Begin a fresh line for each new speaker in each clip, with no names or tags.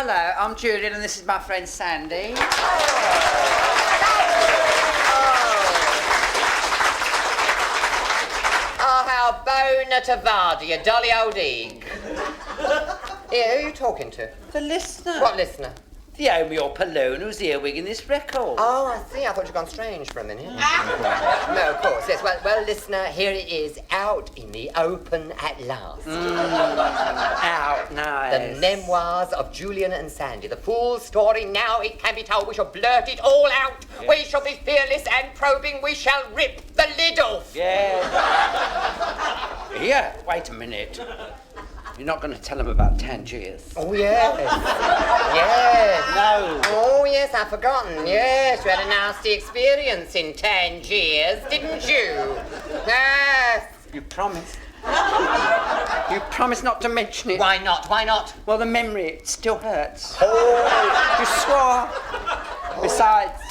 Hello, I'm Julian and this is my friend Sandy.
Oh, how bona tavada, you dolly old egg. Here, who are you talking to?
The listener.
What listener?
The Omeo Palone who's earwigging this record.
Oh, I see. I thought you'd gone strange for a minute. No, of course, yes. Well, listener, here it is, out in the open at last.
Out, nice.
The memoirs of Julian and Sandy. The full story, now it can be told. We shall blurt it all out. Yes. We shall be fearless and probing. We shall rip the lid off.
Yeah. Here, wait a minute. You're not going to tell them about Tangiers?
Oh, yes. Yes.
No.
Oh, yes, I've forgotten. Yes, you had a nasty experience in Tangiers, didn't you? Yes.
You promised. You promised not to mention it.
Why not? Why not?
Well, the memory, it still hurts.
Oh.
You swore. Besides,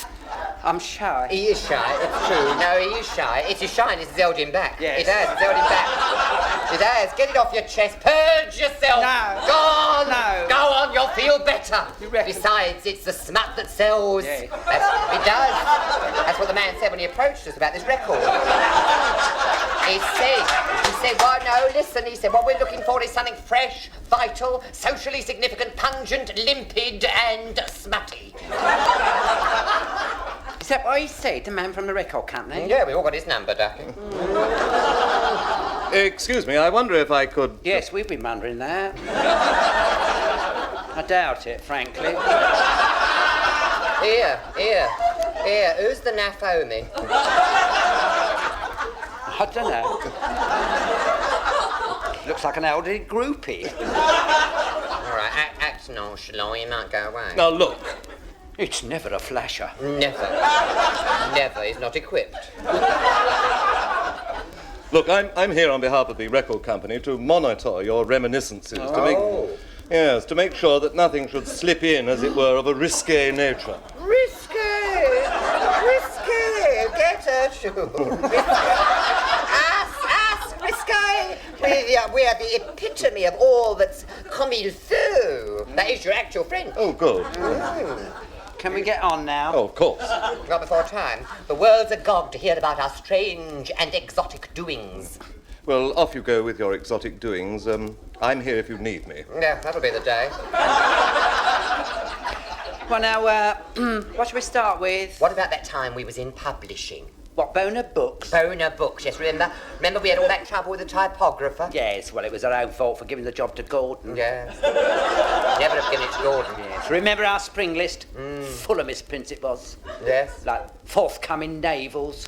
I'm shy.
He is shy, it's true. No, he is shy. It's his shyness that's held him back.
Yes.
It has, it's held him back. It has. Get it off your chest. Purge yourself.
No.
Go on.
No.
Go on, you'll feel better.
You reckon?
Besides, it's the smut that sells.
Yes.
It does. That's what the man said when he approached us about this record. He said, well, no, listen, he said, what we're looking for is something fresh, vital, socially significant, pungent, limpid, and smutty.
Is that what he said, the man from the record company?
Yeah, we all got his number, ducking.
Excuse me, I wonder if I could...
Yes, we've been wondering that. I doubt it, frankly.
Here, who's the Nafomi?
I don't know. Looks like an elderly groupie.
All right, act nonchalant, you might go away.
Now, look.
It's never a flasher.
Never, he's not equipped.
Look, I'm here on behalf of the record company to monitor your reminiscences. To make sure that nothing should slip in, as it were, of a risque nature.
Risque? Get her, you. Us, risque. We are the epitome of all that's comme il faut. That is your actual French.
Oh, good.
Can we get on now?
Oh, of course.
Not before time. The world's agog to hear about our strange and exotic doings.
Well, off you go with your exotic doings. I'm here if you need me.
Yeah, that'll be the day.
Well, now, what shall we start with?
What about that time we was in publishing?
What, Bona Books?
Bona Books, yes, remember? Remember we had all that trouble with the typographer?
Yes, well, it was our own fault for giving the job to Gordon.
Yes. Never have given it to Gordon.
Yes. Remember our spring list? Full of misprints it was.
Yes.
Like forthcoming navels.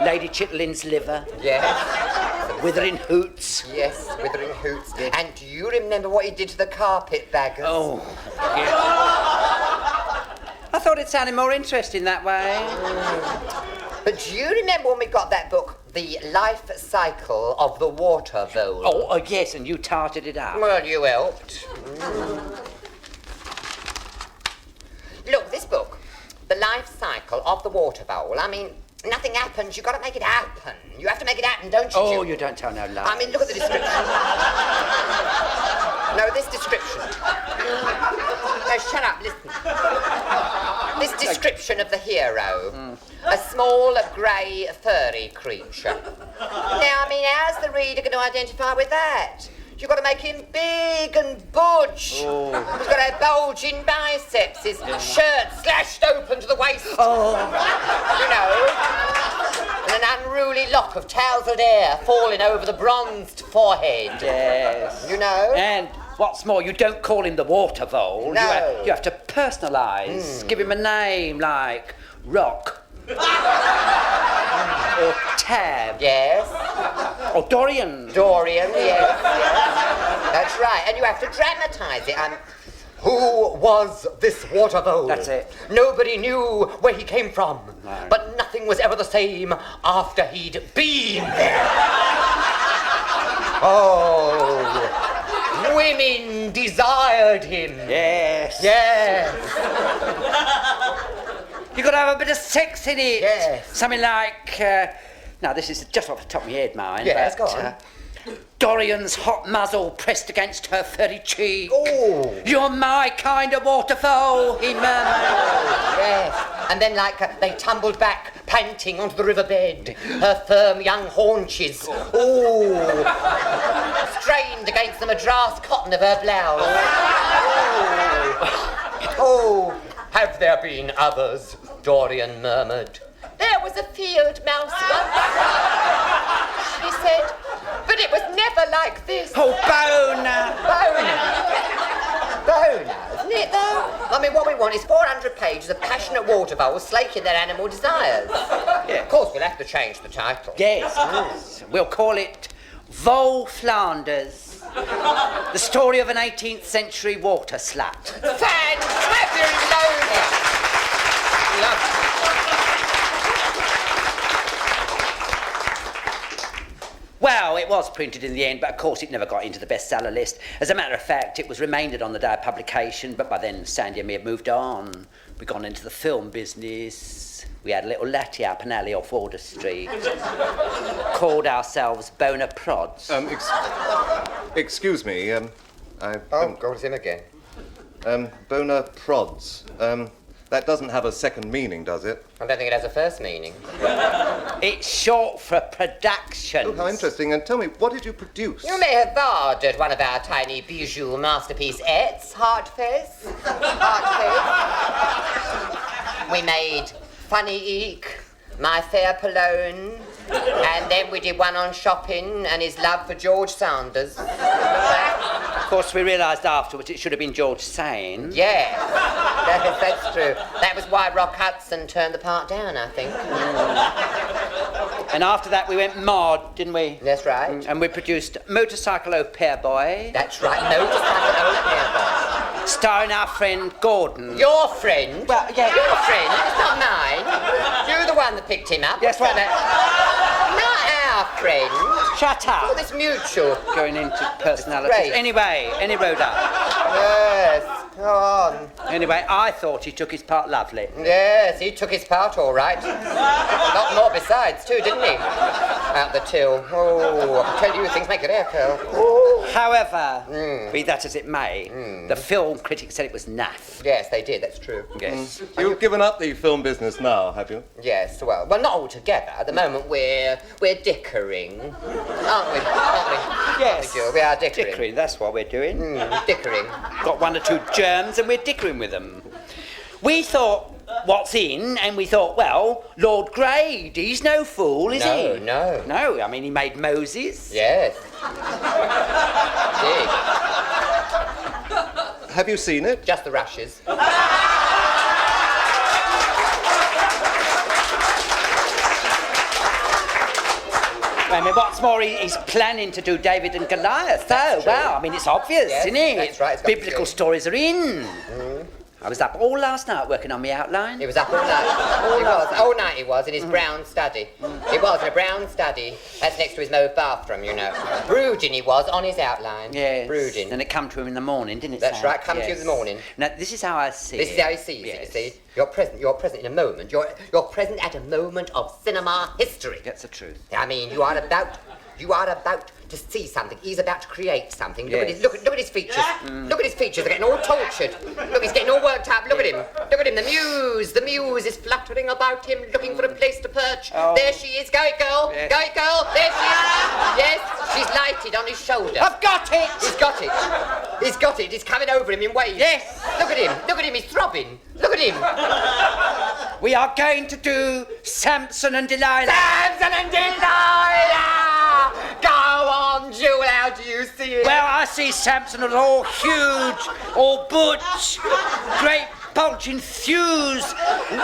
Lady Chitlin's liver.
Yes.
Withering hoots.
Yes, withering hoots. Yes. And do you remember what he did to the carpetbaggers?
Oh, yes. I thought it sounded more interesting that way.
But do you remember when we got that book, The Life Cycle of the Water Vole?
Oh, yes, and you tarted it up.
Well, you helped. Look, this book, The Life Cycle of the Water Vole, I mean, nothing happens, you've got to make it happen. You have to make it happen, don't you?
Oh, you don't tell no lies.
I mean, look at the description. No, this description. No, shut up, listen. This description of the hero. A small, grey, furry creature. Now, I mean, how's the reader going to identify with that? You've got to make him big and butch. Oh. He's got to have bulging biceps, his shirt slashed open to the waist.
Oh.
You know, and an unruly lock of tousled hair falling over the bronzed forehead.
Yes.
You know?
And what's more, you don't call him the water vole.
No.
You have to personalise. Give him a name like Rock. Or Tab.
Yes.
Or Dorian.
Dorian, yes. That's right. And you have to dramatise it. Who was this water vole?
That's it.
Nobody knew where he came from.
No.
But nothing was ever the same after he'd been there. Oh. Women desired him.
Yes.
Yes.
You've got to have a bit of sex in it.
Yes.
Something like, now this is just off the top of my head, mind.
Yes,
but,
go on.
Dorian's hot muzzle pressed against her furry cheek.
Oh.
You're my kind of waterfall, he murmured.
Yes. And then, they tumbled back, panting onto the riverbed. Her firm young haunches, strained against the madras cotton of her blouse. Oh, have there been others? Dorian murmured. There was a field mouse once, she said, but it was never like this.
Oh, Bona!
Bona, isn't it though? I mean, what we want is 400 pages of passionate water voles slaking their animal desires. Yeah. Of course, we'll have to change the title.
Yes. We'll call it Vole Flanders. The story of an 18th century water slut.
Fantabulosa! Lovely.
Well, it was printed in the end, but of course it never got into the bestseller list. As a matter of fact, it was remaindered on the day of publication, but by then Sandy and me had moved on. We'd gone into the film business. We had a little latte up an alley off Order Street. Called ourselves Bonaprods.
Excuse me,
Go with him again.
Bonaprods. That doesn't have a second meaning, does it?
I don't think it has a first meaning.
It's short for production.
Oh, how interesting. And tell me, what did you produce?
You may have ordered one of our tiny bijou masterpiece-ettes, Heartface. We made Funny Eek, My Fair Pologne, and then we did one on shopping and his love for George Sanders.
Of course, we realised afterwards it should have been George Sane.
Yeah, that's true. That was why Rock Hudson turned the part down, I think.
And after that we went mod, didn't we?
That's right.
And we produced Motorcycle Au Pair Boy.
That's right, Motorcycle Au Pair Boy.
Starring our friend Gordon.
Your friend?
Well, yeah.
Your friend, it's not mine. You're the one that picked him up.
Yes, well,
not our friend.
Shut up.
All this mutual.
Going into personalities.
Great.
Anyway, any road up.
Yes, go on.
Anyway, I thought he took his part lovely.
Yes, he took his part all right. A lot more besides, too, didn't he? Out the till. Oh, I can tell you, things make it hair curl. Oh.
However, be that as it may, the film critics said it was naff.
Yes, they did, that's true.
Yes.
You've given up the film business now, have you?
Yes, well, not altogether. At the moment, we're dickering, aren't we?
Yes.
We are dickering.
Dickering, that's what we're doing.
Dickering.
Got one or two germs and we're dickering with them. We thought, what's in? And we thought, well, Lord Grade, he's no fool, is he?
No.
No, I mean, he made Moses.
Yes.
Have you seen it?
Just the rushes.
I mean, what's more, he's planning to do David and Goliath. Oh, well, I mean, it's obvious,
Yes,
isn't it?
that's right, it's got
Biblical
to be.
stories are in. I was up all last night working on my outline.
He was up all night. All night he was, in his brown study. He was in a brown study. That's next to his mauve bathroom, you know. Brooding he was on his outline.
Yes.
Brooding.
And it come to him in the morning, didn't it,
That's
Sam?
right, come to you in the morning.
Now, this is how I see
This
it.
is how he sees it, you see. You're present in a moment. You're present at a moment of cinema history.
That's the truth.
I mean, you are about to see something. He's about to create something. Look,
Yes.
look at his features. Look at his features. They're getting all tortured. Look, he's getting all worked up. Look at him. Look at him. The muse is fluttering about him, looking for a place to perch.
Oh.
There she is. Go it, girl.
Yes.
Go it, girl. There she is. Yes, she's lighted on his shoulder.
I've got it!
He's got it. He's got it. It's coming over him in waves.
Yes.
Look at him. Look at him. He's throbbing. Look at him.
We are going to do Samson and Delilah.
Samson and Delilah! Go on, Jewel, how do you see it?
Well, I see Samson was all huge, all butch, great bulging thews,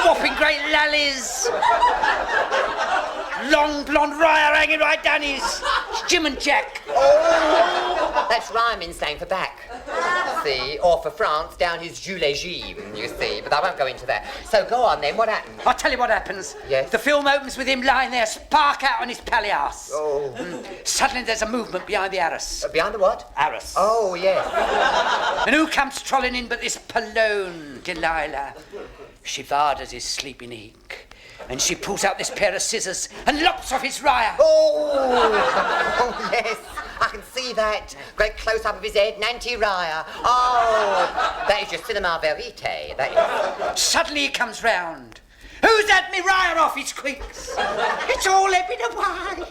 whopping great lallies, long blonde raya hanging right down his Jim and Jack.
Oh, that's rhyming slang for back. See, or for France, down his Julégime, you see. But I won't go into that. So go on then, what happened?
I'll tell you what happens.
Yes.
The film opens with him lying there, spark out on his palliasse.
Oh.
Suddenly there's a movement behind the arras.
Behind the what?
Arras.
Oh, yes.
And who comes trolling in but this Palone, Delilah? She varders his sleeping eek, and she pulls out this pair of scissors and lops off his raya.
Oh, yes. I can see that. Great close-up of his head and anti-raya. Oh, that is your cinema verite, that is.
Suddenly he comes round. Who's had me raya off, he squeaks. It's all ebbing away.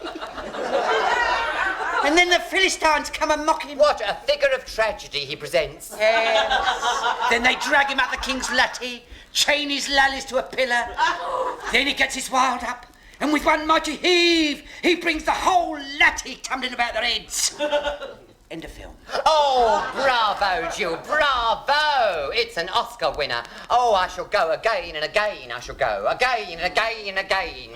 And then the Philistines come and mock him.
What a figure of tragedy he presents.
Yes. Then they drag him up the king's latte, chain his lallies to a pillar. Then he gets his wild up, and with one mighty heave, he brings the whole latte tumbling about their heads. End of film.
Oh, bravo, Jules, bravo! It's an Oscar winner. Oh, I shall go again and again, I shall go. Again and again and again.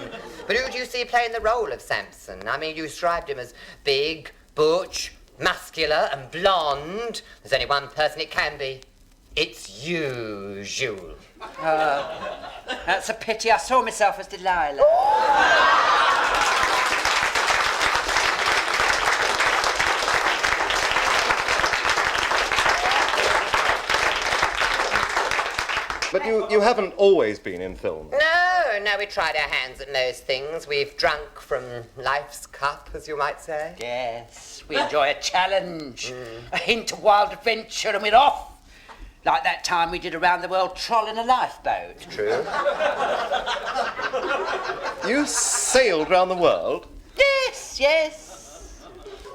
But who do you see playing the role of Samson? I mean, you described him as big, butch, muscular and blonde. There's only one person it can be. It's you, Jules.
That's a pity. I saw myself as Delilah.
But you haven't always been in film.
No, we tried our hands at most things. We've drunk from life's cup, as you might say.
Yes, we enjoy a challenge, a hint of wild adventure, and we're off. Like that time we did a round-the-world troll in a lifeboat.
True.
You sailed round the world?
Yes.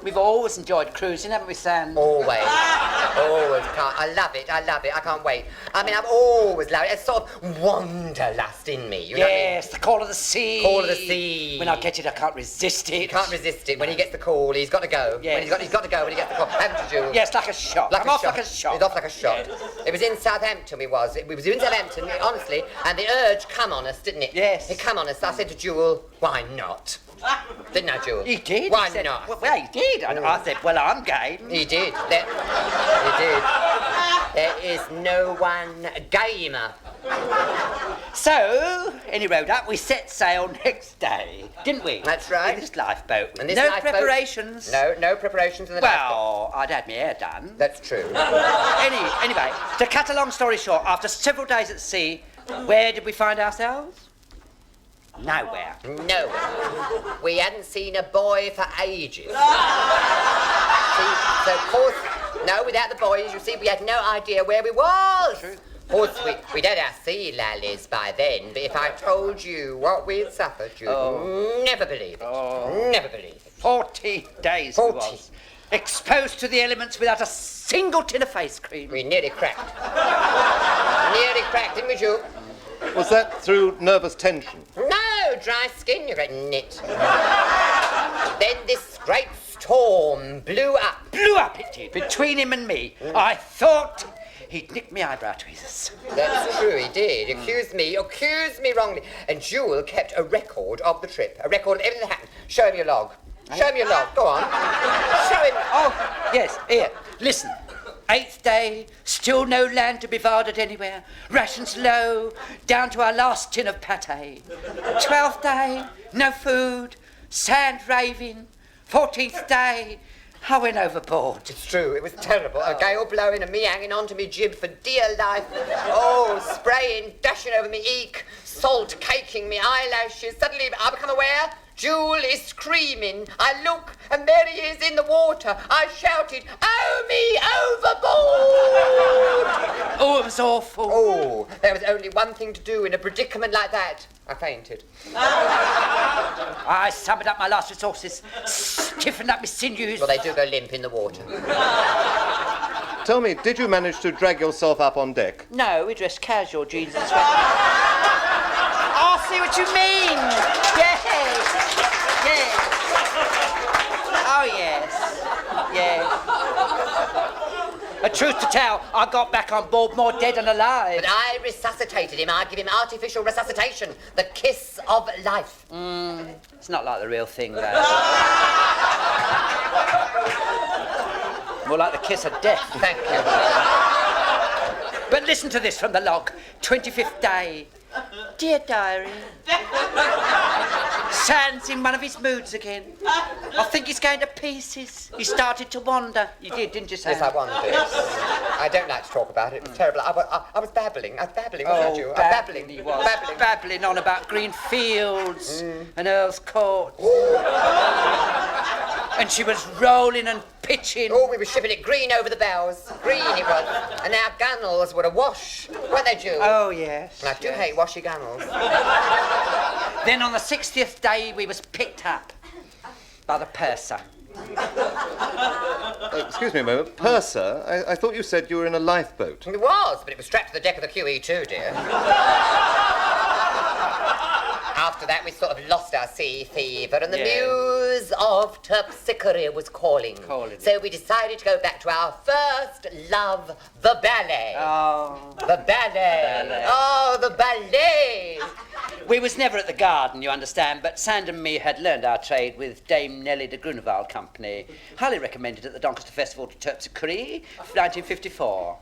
We've always enjoyed cruising, haven't we, Sam?
Always. I love it. I can't wait. I mean, I've always loved it. It's sort of wanderlust in me. You know what I mean?
Yes, the call of the sea.
Call of the sea.
When I get it, I can't resist it.
You can't resist it. When he gets the call, he's got to go.
Yes.
He's got to go when he gets the call. Haven't you, Jules?
Yes, like a shot. I'm off like a shot.
He's off like a shot.
Yes.
It was in Southampton, we was in Southampton, honestly, and the urge come on us, didn't it?
Yes.
It come on us. I said to Jewel, why not? Didn't I, Jewel?
He did.
Why
He said,
not?
Well, he did. And I said, well, I'm game.
He did. He did. There is no one gamer.
So, and he rode up, we set sail next day, didn't we?
That's right.
In this lifeboat.
And this
no
lifeboat-
preparations.
No preparations in the lifeboat.
Well, I'd had my hair done.
That's true.
Anyway, to cut a long story short, after several days at sea, where did we find ourselves? Nowhere.
No. We hadn't seen a boy for ages. See, so of course, no, without the boys, you see, we had no idea where we was.
True.
Of course, we'd had our sea lallies by then, but if I told you what we'd suffered, you'd never believe it. Never believe it.
14 days
40.
we was. Exposed to the elements without a single tin of face cream.
We nearly cracked. Nearly cracked, didn't we, Jules?
Was that through nervous tension?
No, dry skin, you great nit. Then this great storm blew up.
Blew up it did, between him and me. I thought he'd nicked me eyebrow tweezers.
That's true, he did. Accused me wrongly. And Jewel kept a record of the trip, a record of everything that happened. Show him your log. Show him your log. Go on. Show him.
Oh, yes, here, listen. 8th day, still no land to be varded anywhere. Rations low, down to our last tin of pate. 12th day, no food, sand raving. 14th day, I went overboard.
It's true, it was terrible. A gale blowing and me hanging on to me jib for dear life. Oh, spraying, dashing over me eek, salt caking me eyelashes. Suddenly I become aware Jewel is screaming. I look, and there he is in the water. I shouted, "Oh, me overboard!"
Oh, it was awful.
Oh, there was only one thing to do in a predicament like that. I fainted.
I summoned up my last resources, stiffened up my sinews.
Well, they do go limp in the water.
Tell me, did you manage to drag yourself up on deck?
No, we dressed casual, jeans and sweaters. I see what you mean. Yes. Yes. Oh, yes. Yes. A truth to tell, I got back on board more dead than alive.
But I resuscitated him. I give him artificial resuscitation. The kiss of life.
It's not like the real thing, though. More like the kiss of death.
Thank you.
But listen to this from the log. 25th day. Dear diary. Sand's in one of his moods again. I think he's going to pieces. He started to wander. You did, didn't you, Sam?
Yes, I wondered. I don't like to talk about it. It was terrible. I was babbling. Wasn't I, you?
Babbling he was. Babbling on about green fields and Earl's Court. And she was rolling and pitching.
Oh, we were shipping it green over the bows. Green it was. And our gunnels were awash, weren't they, Jules?
Oh, yes.
And I do hate washy gunnels.
Then on the 60th day, we was picked up by the purser.
Excuse me a moment. Purser? I thought you said you were in a lifeboat.
It was, but it was strapped to the deck of the QE2, dear. After that, we sort of lost our sea fever, and the muse of terpsichore was calling. So we decided to go back to our first love, the ballet.
Oh.
The ballet. Oh, the ballet.
We was never at the garden, you understand, but Sand and me had learned our trade with Dame Nellie de Grunewald Company. Highly recommended at the Doncaster Festival to Terpsichore, 1954.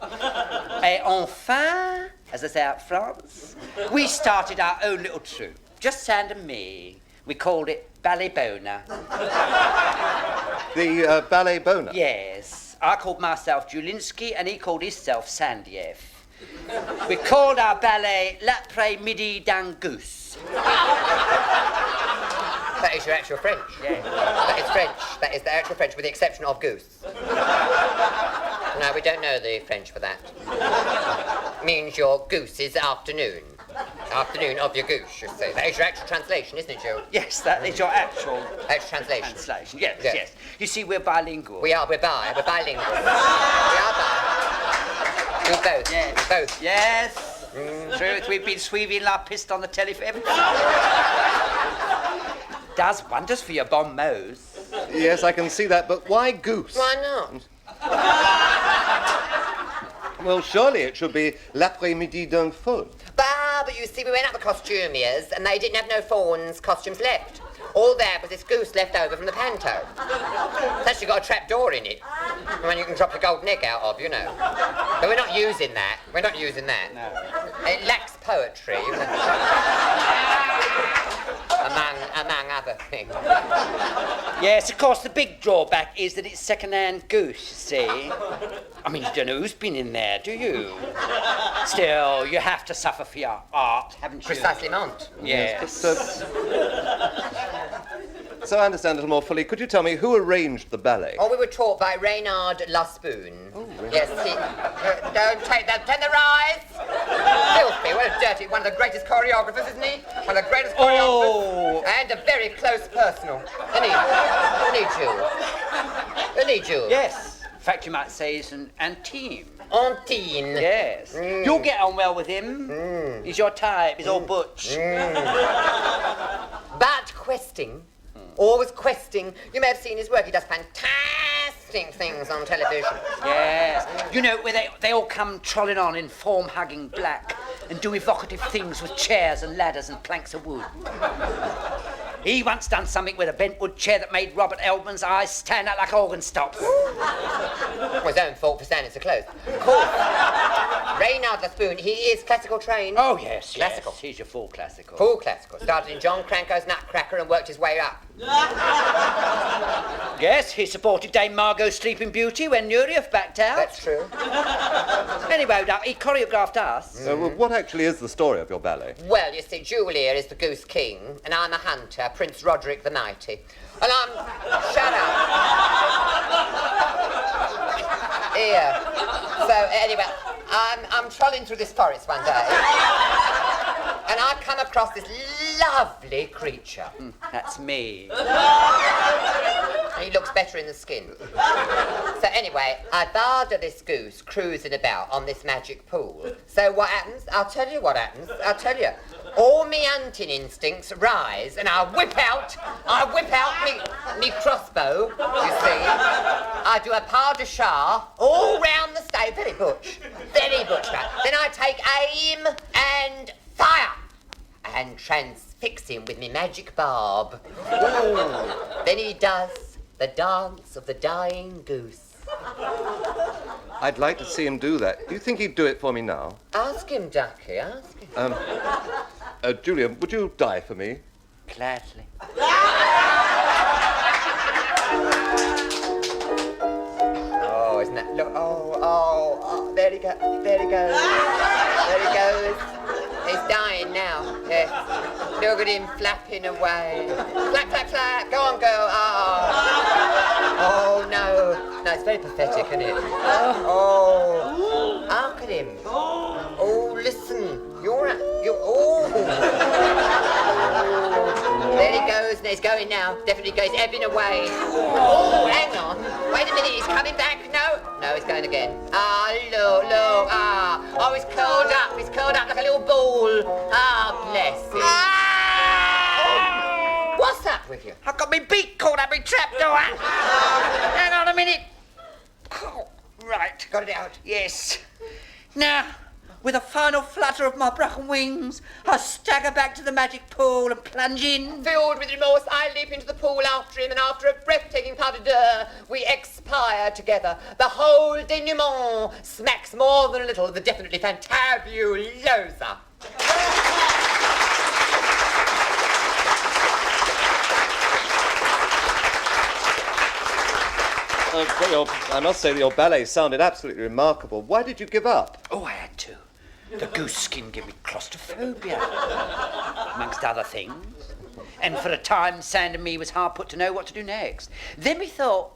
Et enfin, as they say out in France, we started our own little troupe. Just Sand and me. We called it Ballet BONA.
The ballet BONA?
Yes. I called myself Julinsky and he called himself Sandiev. We called our ballet L'après-midi d'un Goose.
That is your actual French.
Yeah.
That is French. That is the actual French, with the exception of Goose. No, we don't know the French for that. Means your goose is afternoon. Afternoon of your goose, you see. That is your actual translation, isn't it, Joe?
Yes, that is your actual
translation.
translation. Yes. You see, we're bilingual.
We're bilingual. We are bi. We both.
Yes.
Both.
Yes. Truth, we've been sweaving la piste on the telephone. Does wonders for your bon mots.
Yes, I can see that, but why Goose?
Why not?
Well, surely it should be L'après-midi d'un faune.
But you see, we went up the costumiers and they didn't have no fawns costumes left. All there was this goose left over from the panto. It's actually got a trap door in it. The one you can drop the golden egg out of, you know. But we're not using that. We're not using that.
No.
It lacks poetry. Among other things.
Yes, of course, the big drawback is that it's second-hand goose, you see. I mean, you don't know who's been in there, do you? Still, you have to suffer for your art, haven't you?
Precisely, Mont.
Yes.
So I understand a little more fully. Could you tell me who arranged the ballet?
Oh, we were taught by Reynard Laspoon.
Oh, really?
Yes, he... don't take that. Turn the rise! Filthy, what a dirty... One of the greatest choreographers, isn't he? One of the greatest choreographers. And a very close personal. Isn't he, Jules?
Yes. In fact, you might say he's an intime.
Antine.
Yes. You'll get on well with him. He's your type. He's all butch.
But questing... Always questing. You may have seen his work. He does fantastic things on television.
Yes. You know, where they all come trolling on in form-hugging black and do evocative things with chairs and ladders and planks of wood. He once done something with a bentwood chair that made Robert Elman's eyes stand out like organ stops.
Well, his own fault for standing so close. Of course, Reynard Laspoon, he is classical trained.
Oh, yes,
Classical.
Yes. He's your full classical.
Full classical. Started in John Cranko's Nutcracker and worked his way up.
Yes, he supported Dame Margot's Sleeping Beauty when Nureyev backed out.
That's true.
Anyway, he choreographed us.
Well, what actually is the story of your ballet?
Well, you see, JULIAN is the Goose King, and I'm a hunter, Prince Roderick the Mighty. And I'm... Shut up. Here. So, anyway, I'm trolling through this forest one day, and I come across this lovely creature.
That's me.
He looks better in the skin. So anyway, I barred this goose cruising about on this magic pool. So what happens? I'll tell you what happens. I'll tell you. All me hunting instincts rise, and I whip out me crossbow, you see. I do a pas de chat all round the stage, very butch. Right? Then I take aim and fire, and transfix him with me magic barb. Ooh. Then he does the dance of the dying goose.
I'd like to see him do that. Do you think he'd do it for me now?
Ask him, Ducky, ask him.
Julian, would you die for me?
Gladly.
Oh, isn't that... Look, oh, there he goes. There he goes. he's dying now. Yes. Look at him flapping away. Flap, flap, flap. Go on, girl. Oh, no. No, it's very pathetic, isn't it? Oh. Look at him. Oh, listen. There he goes, and he's going now. Definitely goes, ebbing away. Oh, hang on. Wait a minute, he's coming back. No, he's going again. Look. Oh, he's curled up. He's curled up like a little ball. Bless him. Oh, what's up with you?
I've got my beak caught up in trapdoor. Hang on a minute. Oh, right.
Got it out.
Yes. Now, with a final flutter of my broken wings, I stagger back to the magic pool and plunge in.
Filled with remorse, I leap into the pool after him, and after a breathtaking pas de deux, we expire together. The whole denouement smacks more than a little of the definitely fantabulosa.
I must say that your ballet sounded absolutely remarkable. Why did you give up?
Oh, I had to. The goose skin gave me claustrophobia, amongst other things. And for a time, Sand and me was hard put to know what to do next. Then we thought,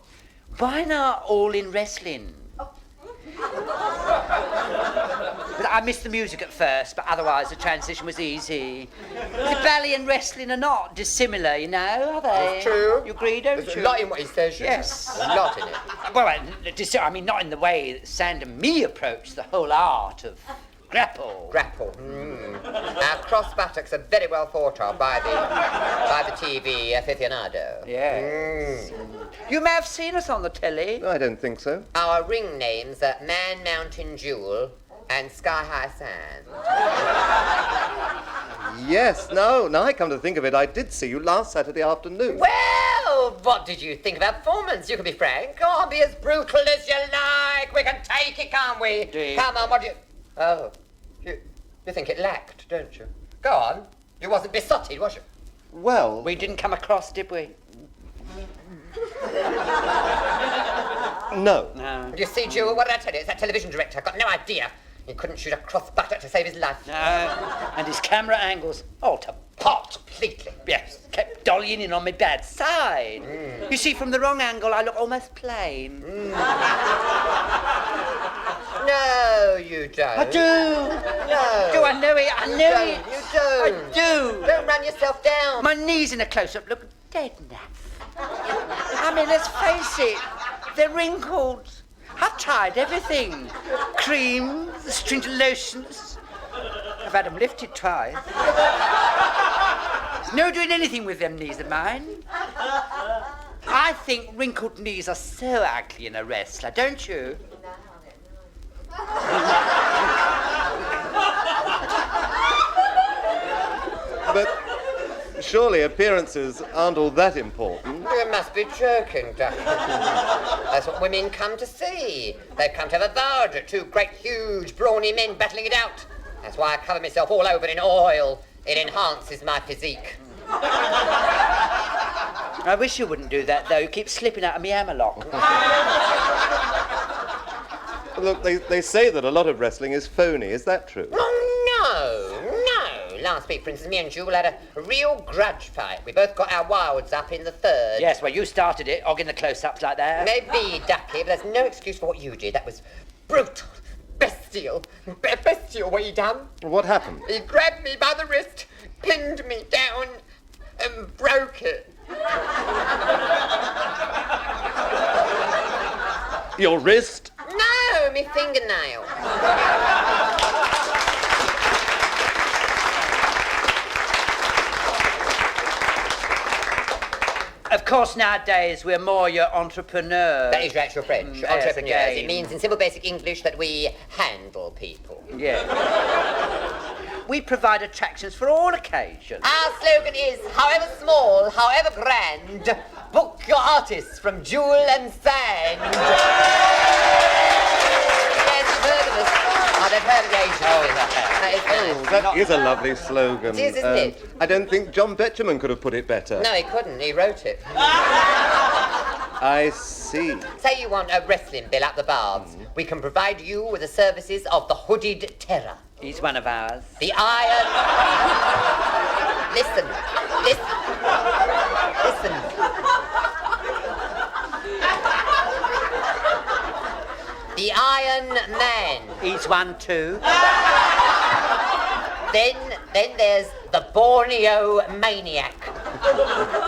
why not all in wrestling? But I missed the music at first, but otherwise the transition was easy. The ballet and wrestling are not dissimilar, you know, are they?
That's true.
You agree, don't
There's
you?
a lot in what he says.
Yes.
A lot in it.
Well, I mean, not in the way that Sand and me approach the whole art of grapple.
Our cross buttocks are very well thought of by the TV aficionado.
Yes. You may have seen us on the telly.
No, I don't think so.
Our ring names are Man Mountain Jewel and Sky High Sand.
Yes, no, now I come to think of it, I did see you last Saturday afternoon.
Well, what did you think of our performance? You can be frank. Go on, be as brutal as you like. We can take it, can't we?
Indeed.
Come on, what do you... Oh, you think it lacked, don't you? Go on. You wasn't besotted, was you?
Well...
We didn't come across, did we?
No.
No.
You see, Jewel, what did I tell you? It's that television director. I've got no idea. He couldn't shoot a cross buttock to save his life.
No. And his camera angles all to pot.
Completely.
Yes. Kept dollying in on my bad side. You see, from the wrong angle, I look almost plain.
No, you don't.
I do.
No.
Do I know it? I know it.
You don't.
I do.
Don't run yourself down.
My knees in a close-up look dead naff. I mean, let's face it, they're wrinkled. I've tried everything. Creams, astringent lotions. I've had them lifted twice. There's no doing anything with them knees of mine. I think wrinkled knees are so ugly in a wrestler, don't you?
But surely appearances aren't all that important.
You must be joking, Ducky. That's what women come to see. They come to have a barge at two great, huge, brawny men battling it out. That's why I cover myself all over in oil. It enhances my physique.
I wish you wouldn't do that, though. You keep slipping out of me hammerlock.
Look, they say that a lot of wrestling is phony. Is that true?
Oh, no. Last week, for instance, me and Jewel had a real grudge fight. We both got our wilds up in the third.
Yes, well, you started it, hogging the close-ups like that.
Maybe, Ducky, but there's no excuse for what you did. That was brutal. Bestial. Bestial what he done.
What happened?
He grabbed me by the wrist, pinned me down, and broke it.
Your wrist?
No, me fingernail.
Of course, nowadays, we're more your entrepreneurs.
That is your actual French.
Yes,
Entrepreneurs.
again.
It means in simple basic English that we handle people.
Yeah. We provide attractions for all occasions.
Our slogan is, however small, however grand, book your artists from Jewel and Sand. Yes, you've heard of us. Oh, they've heard of the age. That is nice.
That is a lovely slogan.
It is, isn't it?
I don't think John Betjeman could have put it better.
No, he couldn't. He wrote it.
I see.
Say you want a wrestling bill up the barbs. We can provide you with the services of the Hooded Terror.
He's one of ours.
The iron... Listen. The Iron Man.
He's one too.
Then there's the Borneo Maniac.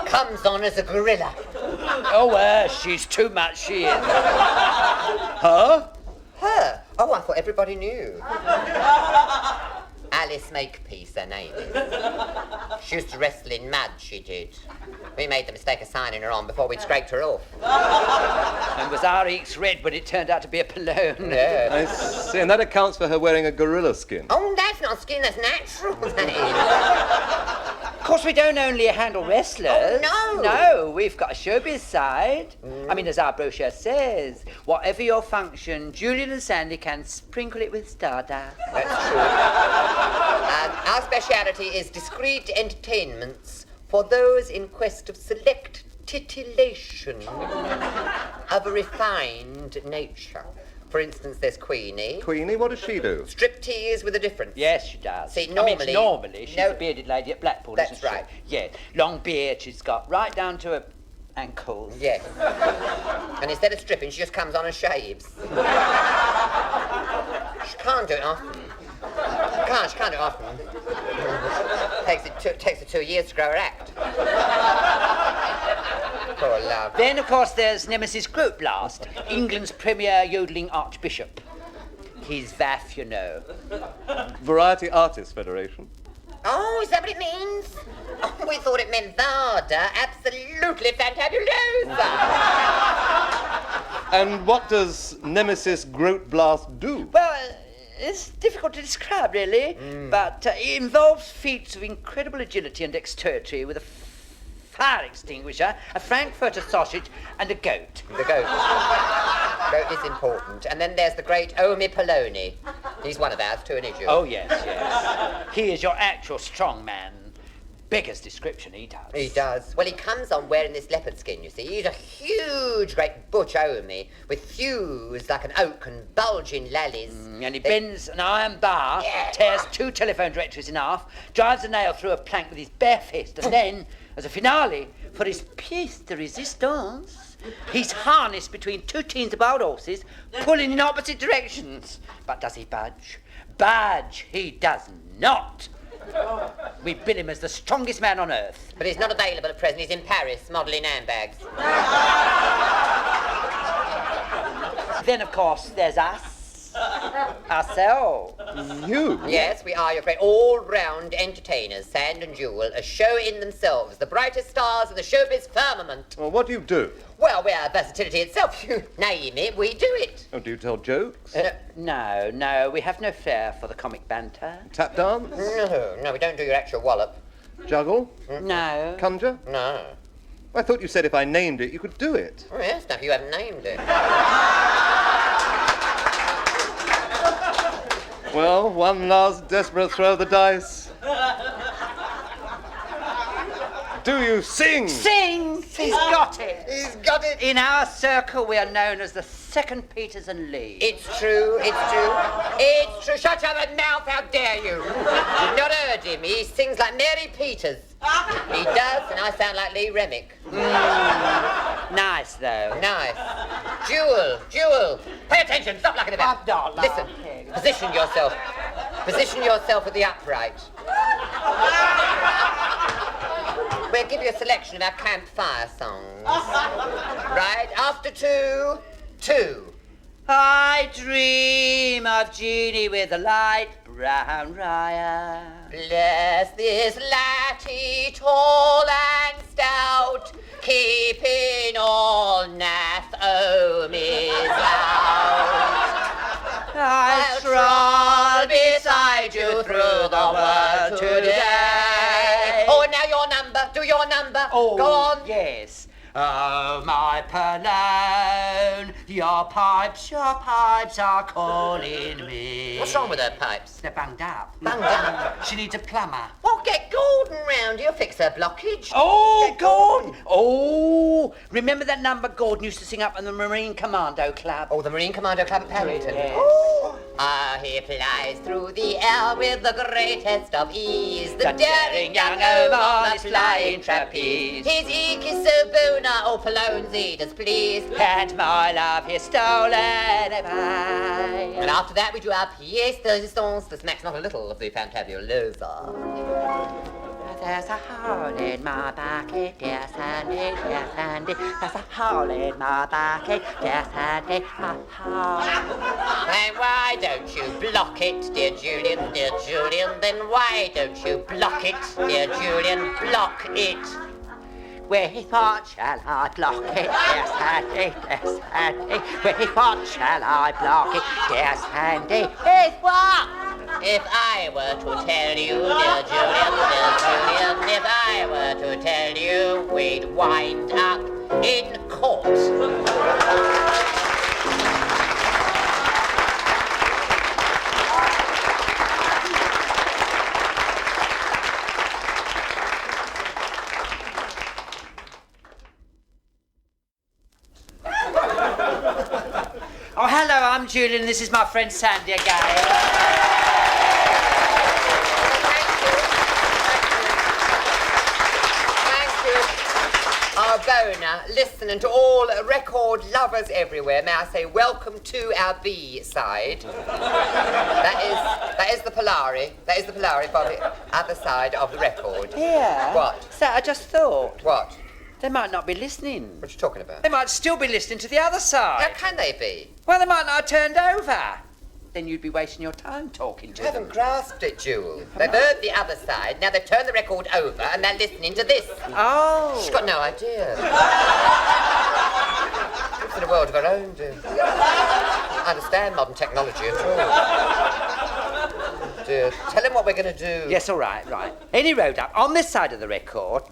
Comes on as a gorilla.
Oh, she's too much, she is.
Huh?
Her? Oh, I thought everybody knew. Alice Makepeace, her name is. She used to wrestle in mud, she did. We made the mistake of signing her on before we'd scraped her off.
And was our eeks red when it turned out to be a pologne.
Yeah.
I see, and that accounts for her wearing a gorilla skin.
Oh, that's not skin, that's natural, that is.
Of course, we don't only handle wrestlers.
Oh, no.
No, we've got a showbiz side. I mean, as our brochure says, whatever your function, Julian and Sandy can sprinkle it with stardust.
That's true. Our speciality is discreet entertainments for those in quest of select titillation of a refined nature. For instance, there's Queenie.
Queenie, what does she do?
Striptease with a difference.
Yes, she does.
See,
normally, she's
no-
a bearded lady at Blackpool,
That's
isn't she?
right.
Yeah, long beard she's got, right down to her ankles.
Yes. And instead of stripping, she just comes on and shaves. She can't do it often. She can't do it often. Takes her 2 years to grow her act. Poor love.
Then, of course, there's Nemesis Grootblast, England's premier yodeling archbishop. He's VAF, you know.
Variety Artists Federation.
Oh, is that what it means? Oh, we thought it meant Vada. Absolutely fantabulosa.
And what does Nemesis Grootblast do?
Well, it's difficult to describe, really, but it involves feats of incredible agility and dexterity with a fire extinguisher, a frankfurter sausage, and a goat.
The goat. Goat is important. And then there's the great Omi Poloni. He's one of ours too, isn't he, Jules?
Oh, yes. He is your actual strong man. Beggar's description, he does.
He does. Well, he comes on wearing this leopard skin, you see. He's a huge, great butch Omi with thews like an oak and bulging lallies.
And he bends an iron bar, tears 2 telephone directories in half, drives a nail through a plank with his bare fist, and then, as a finale, for his pièce de résistance, he's harnessed between 2 teams of wild horses, pulling in opposite directions. But does he budge? Budge he does not. We bill him as the strongest man on earth.
But he's not available at present. He's in Paris, modelling handbags.
Then, of course, there's us. Ourselves.
You?
Yes, we are your great all-round entertainers, Sand and Jewel, a show in themselves, the brightest stars of the showbiz firmament.
Well, what do you do?
Well, we are versatility itself. You name it, we do it.
Oh, do you tell jokes?
No, we have no flair for the comic banter.
Tap dance?
No, we don't do your actual wallop.
Juggle?
No.
Conjure?
No.
I thought you said if I named it, you could do it.
Oh, yes, now you haven't named it.
Well, one last desperate throw of the dice. Do you sing?
Sing! He's got it.
He's got it.
In our circle, we are known as the Second Peters and Lee.
It's true. It's true. Shut your mouth, how dare you? You've not heard him. He sings like Mary Peters. He does, and I sound like Lee Remick.
Nice, though.
Nice. Jewel, pay attention. Stop looking about. Listen, position yourself. Position yourself at the upright. We'll give you a selection of our campfire songs. Right? After 2.
I dream of Jeannie with a light brown raya.
Bless this laddie tall and stout, keeping all nath Omis out. I'll stroll beside you through the world today. Oh, and now your number. Do your number.
Oh,
go on.
Yes. Oh, my Pologne, your pipes are calling me.
What's wrong with her pipes?
They're bunged up.
Bunged up?
She needs a plumber.
Well, get Gordon round. He'll fix her blockage.
Oh,
Get
Gordon! Oh, remember that number Gordon used to sing up in the Marine Commando Club?
Oh, the Marine Commando Club at Paddington.
Yes.
Oh, Ah, he flies through the air with the greatest of ease. The daring young gnome on his flying trapeze. His eek is so bona, oh, Polonzi does please.
And my love is stolen away.
And after that we do our pièce de résistance. The smacks not a little of the fantabulosa.
There's a hole in my bucket, dear Sandy, dear Sandy. There's a hole in my bucket, dear Sandy, a hole.
And why don't you block it, dear Julian, dear Julian? Then why don't you block it, dear Julian? Block it.
With what shall I block it, dear Sandy, dear Sandy? With what shall I block it, dear Sandy? With what?
If I were to tell you, dear Julian, if I were to tell you, we'd wind up in court.
Oh, hello, I'm Julian. This is my friend Sandy again.
Bona, listen, and to all record lovers everywhere, may I say welcome to our B-side. That is the Polaris. That is the Polaris by the other side of the record.
Yeah.
What?
So I just thought.
What?
They might not be listening.
What are you talking about?
They might still be listening to the other
How
side.
can they be?
Well, they might not have turned over. Then you'd be wasting your time talking to
You haven't
them.
grasped it, Jewel. They've heard the other side, now they've turned the record over and they're listening to this.
Oh.
She's got no idea. Lives in a world of her own, dear. I understand modern technology at all. Dear, tell him what we're going to do.
Yes, all right, right. Any road up, on this side of the record,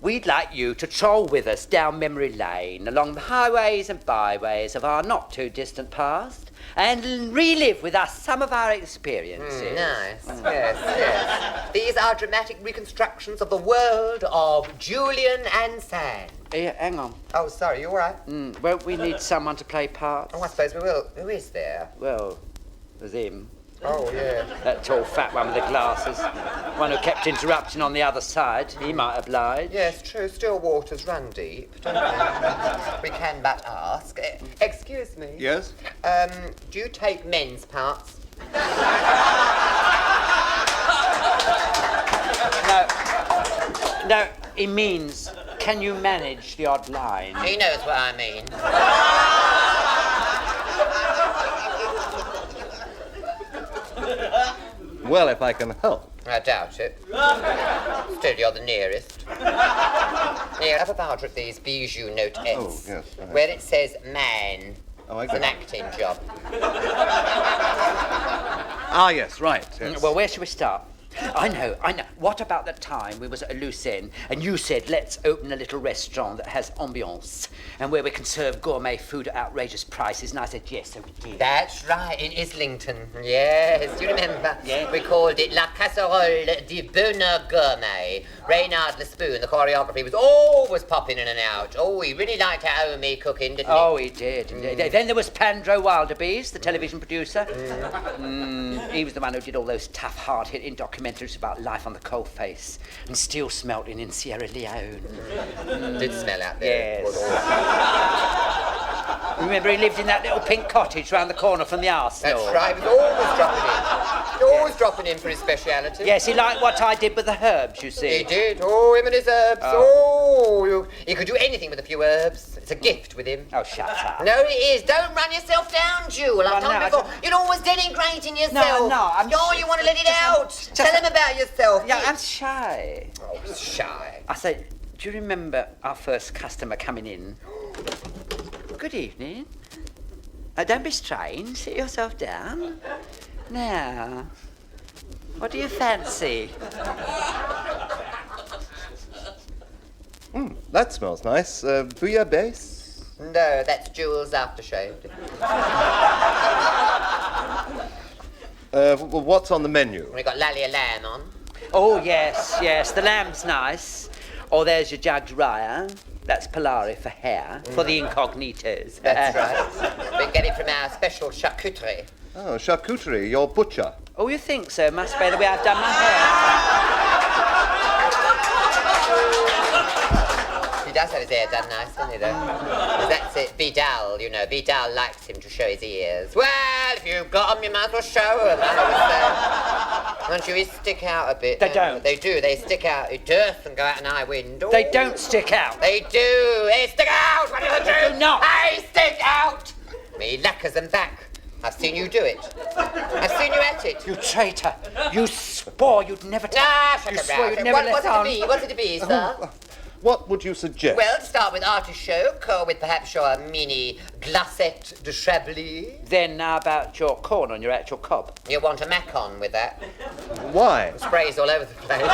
we'd like you to troll with us down memory lane, along the highways and byways of our not-too-distant past, and relive with us some of our experiences.
Nice. Yes, yes. These are dramatic reconstructions of the world of Julian and Sam.
Yeah, hang on.
Oh, sorry, you all right?
Won't we need someone to play parts?
Oh, I suppose we will. Who is there?
Well, there's him.
Oh, yeah.
That tall, fat one with the glasses. One who kept interrupting on the other side. He might oblige.
Yes, true. Still waters run deep, don't they? We can but ask. Excuse me.
Yes?
Do you take men's parts?
No, he means, can you manage the odd line?
He knows what I mean.
Well, if I can help.
I doubt it. Still, you're the nearest. Here, have a barge at these bijou notettes.
Oh, yes, right.
Where it says man.
Oh, I
It's an
get it.
acting job.
Ah, yes, right. Yes.
Well, where should we start? I know. What about the time we was at a loose end and you said, let's open a little restaurant that has ambiance and where we can serve gourmet food at outrageous prices? And I said, yes, so we did.
That's right, in Islington. Yes, do you remember?
Yeah.
We called it La Casserole di BONA Gourmet. Reynard Le Spoon, the choreography, was always popping in and out. Oh, he really liked our Omi cooking, didn't he?
Oh, he did. Then there was Pandro Wildebeest, the television producer. He was the one who did all those tough, hard-hitting documentaries about life on the coalface and steel smelting in Sierra Leone.
Did smell out there.
Yes. Remember, he lived in that little pink cottage round the corner from the Arsenal.
That's right, he was always dropping in. He was always dropping in for his speciality.
Yes, he liked what I did with the herbs, you see.
He did. Oh, him and his herbs. Oh, he could do anything with a few herbs. It's a gift with him.
Oh, shut up.
No, it is. Don't run yourself down, Jewel. I've told you
no,
before. You're always denigrating yourself.
No, I'm
you want to let it out. Tell him about yourself.
Yeah, I'm shy.
Oh, shy.
I said, do you remember our first customer coming in? Good evening. Don't be strange. Sit yourself down. Now, what do you fancy?
That smells nice. Bouillabaisse?
No, that's Jewel's aftershave.
What's on the menu?
We got Lalia lamb on.
Oh, yes, the lamb's nice. Or there's your jugged rye. That's Polaris for hair, for the incognitos.
That's right. We get it from our special charcuterie.
Oh, charcuterie, your butcher.
Oh, you think so? Must be the way I've done my hair.
He does have his hair done nice, doesn't he, though? That's it. Vidal, you know. Vidal likes him to show his ears. Well, if you've got them, you might as well show them, I always say. Don't you, ears stick out a bit.
They don't.
They do. They stick out. It doesn't go out an eye window.
They don't stick out.
They do. They stick out. What do they do?
They do not.
They stick out. Me lacquers them back. I've seen you do it. I've seen you at it.
You traitor. You swore you'd never
Shut
You
up,
swore you'd
Ralph.
never let
What's it
on.
to be? What's it to be, sir?
What would you suggest?
Well, to start with artichoke, or with perhaps your mini glacette de Chablis.
Then how about your corn on your actual cob?
You want a macon with that?
Why?
Sprays all over the place.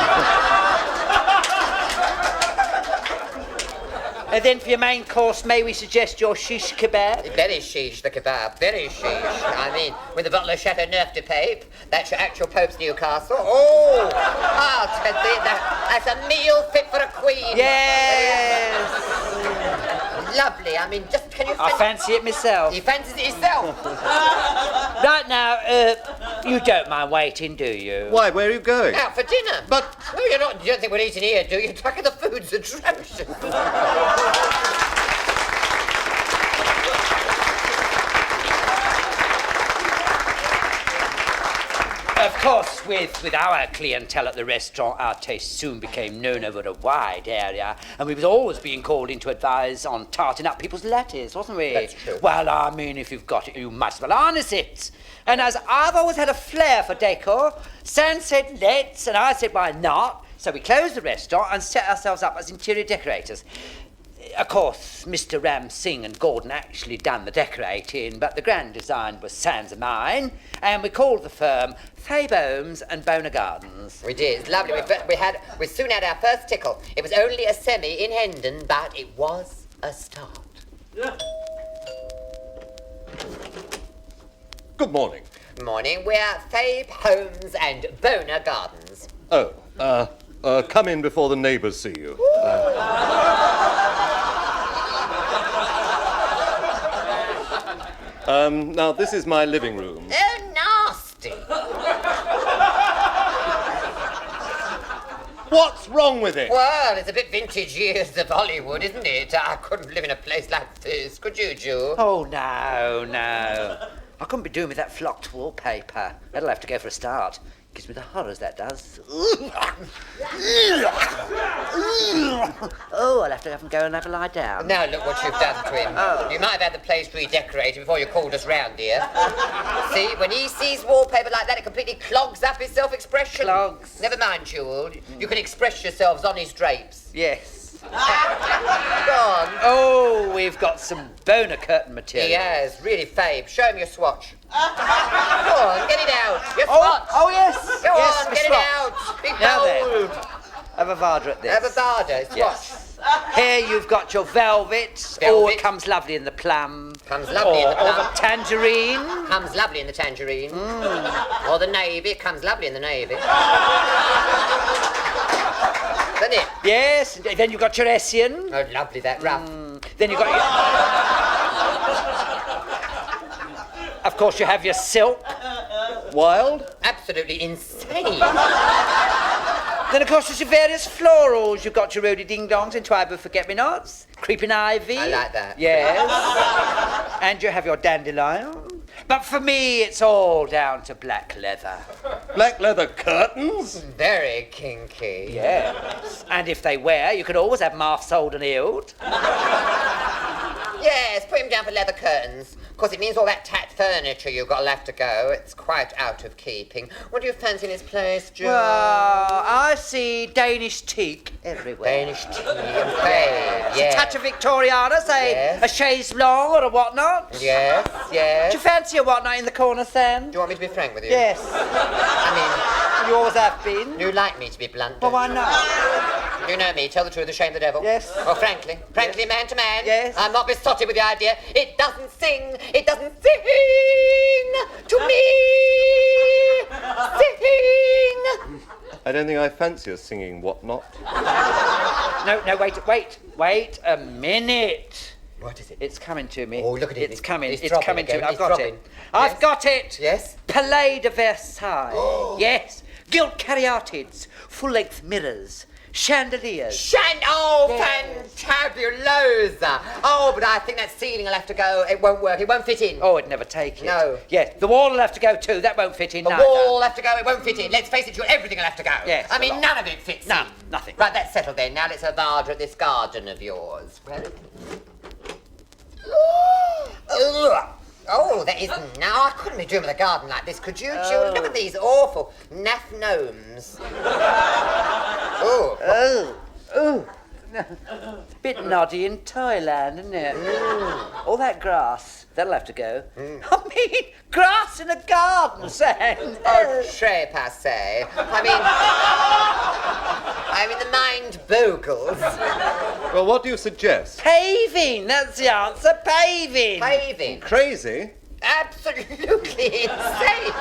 And then for your main course, may we suggest your shish kebab?
Very chiche, the kebab. Very chiche. I mean, with a bottle of Chateau Neuf de Pape, that's your actual Pope's Newcastle. Oh! That's a meal fit for a queen.
Yes!
Lovely. I mean, just can you...
I fancy it myself.
He fancies it himself.
Right now, you don't mind waiting, do you?
Why, where are you going?
Out for dinner.
But...
No, you don't think we're eating here, do you? Look at the food's atrocious.
Of course, with our clientele at the restaurant, our taste soon became known over a wide area, and we was always being called in to advise on tarting up people's letters, wasn't we?
That's true.
Well, I mean, if you've got it, you might as well harness it. And as I've always had a flair for decor, Sam said let's, and I said why not. So we closed the restaurant and set ourselves up as interior decorators. Of course, Mr. Ram Singh and Gordon actually done the decorating, but the grand design was Sam's and mine, and we called the firm Fabe Homes and BONA Gardens.
We did. It's lovely. We soon had our first tickle. It was only a semi in Hendon, but it was a start.
Good morning.
Good morning. We're Fabe Homes and BONA Gardens.
Oh, come in before the neighbours see you. Now, this is my living room.
Oh, nasty.
What's wrong with it?
Well, it's a bit vintage years of Hollywood, isn't it? I couldn't live in a place like this, could you, Jewel?
Oh, no. I couldn't be doing with that flocked wallpaper. That'll have to go for a start. Gives me the horrors, that does. Oh, I'll have to go and have a lie down.
Now look what you've done to him.
Oh.
You might have had the place redecorated before you called us round here. See, when he sees wallpaper like that, it completely clogs up his self-expression.
Clogs.
Never mind, Jewel. You can express yourselves on his drapes.
Yes.
Go on.
Oh, we've got some BONA curtain material.
He has, really, Fabe. Show him your swatch. Go on, get it out. Your swatch.
Oh, yes.
Go
yes,
on,
my
get
swatch.
it out. Be
Now then.
bold.
Have a Vada at this.
Have a Vada, swatch.
Yes. Here you've got your velvet. Oh,
Velvet.
it comes lovely in the plum.
Comes lovely in the
Or
plum.
the tangerine.
Comes lovely in the tangerine. Or the navy. It comes lovely in the navy. Doesn't it?
Yes. And then you've got your Hessian.
Oh, lovely, that rough.
Then you've got your... Of course, you have your silk.
Wild?
Absolutely insane.
Then, of course, there's your various florals. You've got your rhodey ding-dongs and twibe of forget-me-nots, creeping ivy.
I like that.
Yes. And you have your dandelion. But for me, it's all down to black leather.
Black leather curtains?
Very kinky.
Yes. And if they wear, you can always have them half-sold and healed.
Yes, put him down for leather curtains. Of course, it means all that tat furniture you've got left to go. It's quite out of keeping. What do you fancy in his place, Joe?
Well, I see Danish teak everywhere.
Danish tea and fave,
A touch of Victoriana, say
Yes.
a chaise blanc or a whatnot.
Yes, yes.
Do you fancy a whatnot in the corner, Sam?
Do you want me to be frank with you?
Yes.
I
You always have been.
mean, you like me to be blunt.
Well,
don't
why not?
you know me, tell the truth, shame the devil.
Yes.
Well, frankly, man to man.
Yes.
I'm not besotted with the idea. It doesn't sing to me. Sing.
I don't think I fancy a singing whatnot.
No, wait a minute.
What is it?
It's coming to me.
Oh, look at it.
It's coming.
It's
It's
dropping
coming to
again.
me. I've
It's
got
dropping.
it. I've
Yes?
got it.
Yes?
Palais de Versailles. Yes. Gilt caryatids, full-length mirrors, chandeliers.
Oh,
Yes.
fantabulosa! Oh, but I think that ceiling will have to go. It won't work. It won't fit in.
Oh, it'd never take it.
No.
Yes, the wall will have to go too. That won't fit in
The
neither.
wall will have to go. It won't fit in. Let's face it, Jules, everything will have to go.
Yes,
I
a
mean,
lot.
none of it fits
None,
in.
nothing.
Right, that's settled then. Now let's have Vardra at this garden of yours. Where is it? Oh, that is... No, I couldn't be doing with a garden like this, could you, Jules? Look at these awful naff gnomes. Oh.
Bit noddy in Thailand, isn't it? All that grass, that'll have to go. I mean, grass in a garden, Sam.
Oh, très passé. I mean, the mind boggles.
Well, what do you suggest?
Paving, that's the answer, paving.
Paving.
Crazy?
Absolutely insane.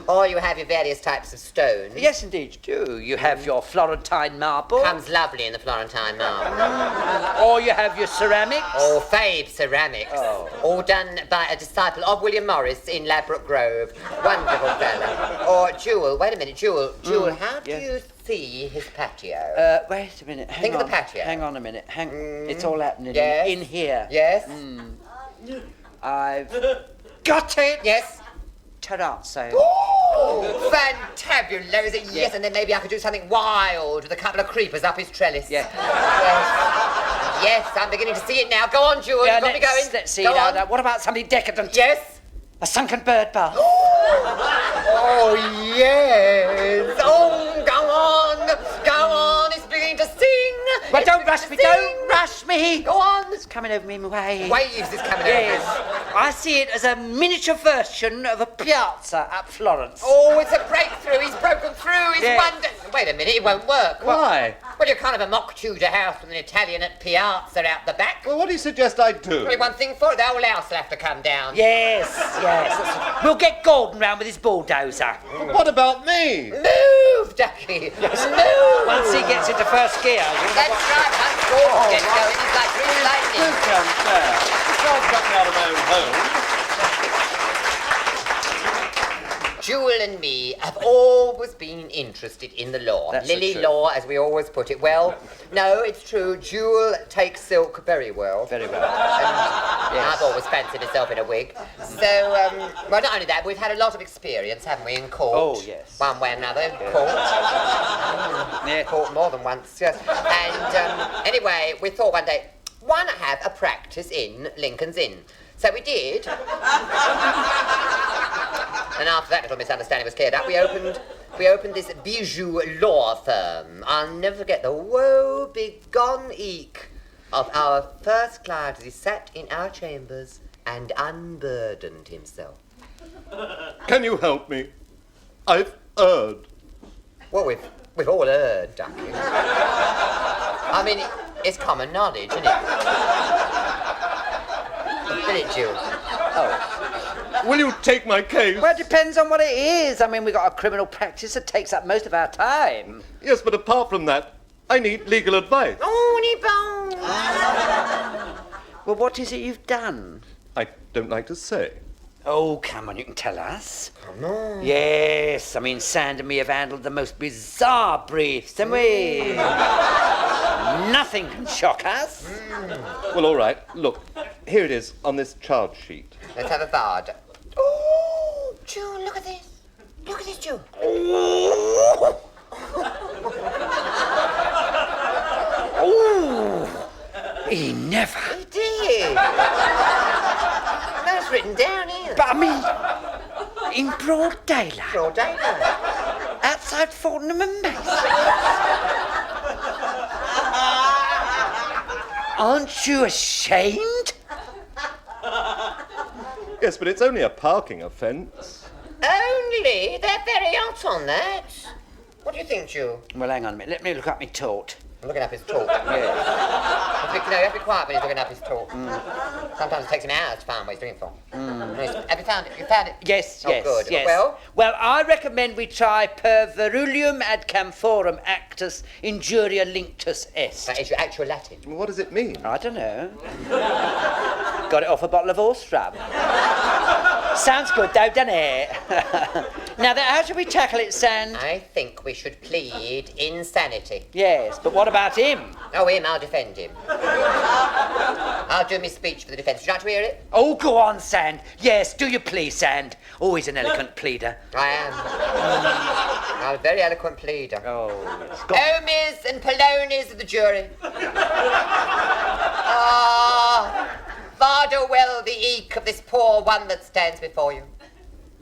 Or you have your various types of stone.
Yes, indeed, you do. You have your Florentine marble,
Comes lovely in the Florentine marble.
or you have your ceramics.
Or Fabe ceramics.
Oh.
All done by a disciple of William Morris in Ladbroke Grove. Wonderful fella. Or Jewel, wait a minute, Jewel, how do
yeah.
you see his patio?
Wait a minute. Hang
Think of
on.
the patio.
Hang on a minute. It's all happening
Yes.
in here.
Yes?
I've got it.
Yes?
Terrazzo.
Oh, fantabulosa. Yes, and then maybe I could do something wild with a couple of creepers up his trellis.
Yeah.
Yes. Yes, I'm beginning to see it now. Go on, Jewel.
Yeah,
You've got me going.
let's see
Go
now.
on.
Now, what about something decadent?
Yes?
A sunken bird bath.
Oh, yes. Oh, go on. Go on. It's beginning to sing.
But
It's
don't
beginning
rush
to
me,
sing.
don't rush me.
Go on.
It's coming over me in my way.
Waves is coming
Yes.
over.
I see it as a miniature version of a piazza at Florence.
Oh, it's a breakthrough. He's broken through. It's
Yes.
wonderful. Wait a minute. It won't work.
Why?
Well, you're kind of a mock Tudor house with an Italian at piazza out the back.
Well, what do you suggest I do?
Only one thing for it. The whole house will have to come down.
Yes. We'll get Gordon round with his bulldozer.
What about me?
Move, Ducky. Move.
Once he gets into first gear.
That's right. Once Gordon gets going, he's like green lightning.
This sounds fair. You can't cut me out of my own home.
Jewel and me have always been interested in the law.
That's
Lily
true.
law, as we always put it. Well, no, it's true. Jewel takes silk very well.
Very well.
I've always fancied myself in a wig. So, well, not only that, we've had a lot of experience, haven't we, in court?
Oh, yes.
One way or another, court.
Yeah.
Court more than once, yes. And anyway, we thought one day, why not have a practice in Lincoln's Inn? So we did. And after that little misunderstanding was cleared up, we opened this bijou law firm. I'll never forget the woe begone eek of our first client as he sat in our chambers and unburdened himself.
Can you help me? I've erred.
Well, we've all erred, Ducky. I mean, it's common knowledge, isn't it? Isn't it, Jules?
Will you take my case?
Well, it depends on what it is. I mean, we've got a criminal practice that takes up most of our time.
Yes, but apart from that, I need legal advice.
Oh, bones!
Well, what is it you've done?
I don't like to say.
Oh, come on, you can tell us.
Come on.
Yes, I mean, Sand and me have handled the most bizarre briefs, haven't we? Nothing can shock us.
Well, all right. Look, here it is on this charge sheet.
Let's have a third. Oh, June, look at this. Look at this, June.
Oh, he never.
He did. That's written down here.
But I mean, in broad daylight,
Broad daylight.
outside Fortnum and Mason. Aren't you ashamed?
Yes, but it's only a parking offence.
Only? They're very hot on that. What do you think, June?
Well, hang on a minute. Let me look up my tort.
Looking up his talk.
Yeah.
You have to be quiet when he's looking up his talk. Sometimes it takes him hours to find what he's doing for. Have you found it? You found it?
Yes,
Oh,
yes,
good.
yes.
Well,
I recommend we try per verulium ad camphorum actus injuria linctus est.
that is your actual Latin.
What does it mean?
I don't know. Got it off a bottle of horse rub. Sounds good though, doesn't it? Now, how should we tackle it, Sand?
I think we should plead insanity.
Yes, but what about him?
Oh, him, I'll defend him. I'll do my speech for the defence. Would you like to hear it?
Oh, go on, Sand. Yes, do you please, Sand. Always an eloquent pleader.
I am. I'm a very eloquent pleader.
Oh, it's got...
Omis and Polonies of the jury. Ah, vardo well the eke of this poor one that stands before you.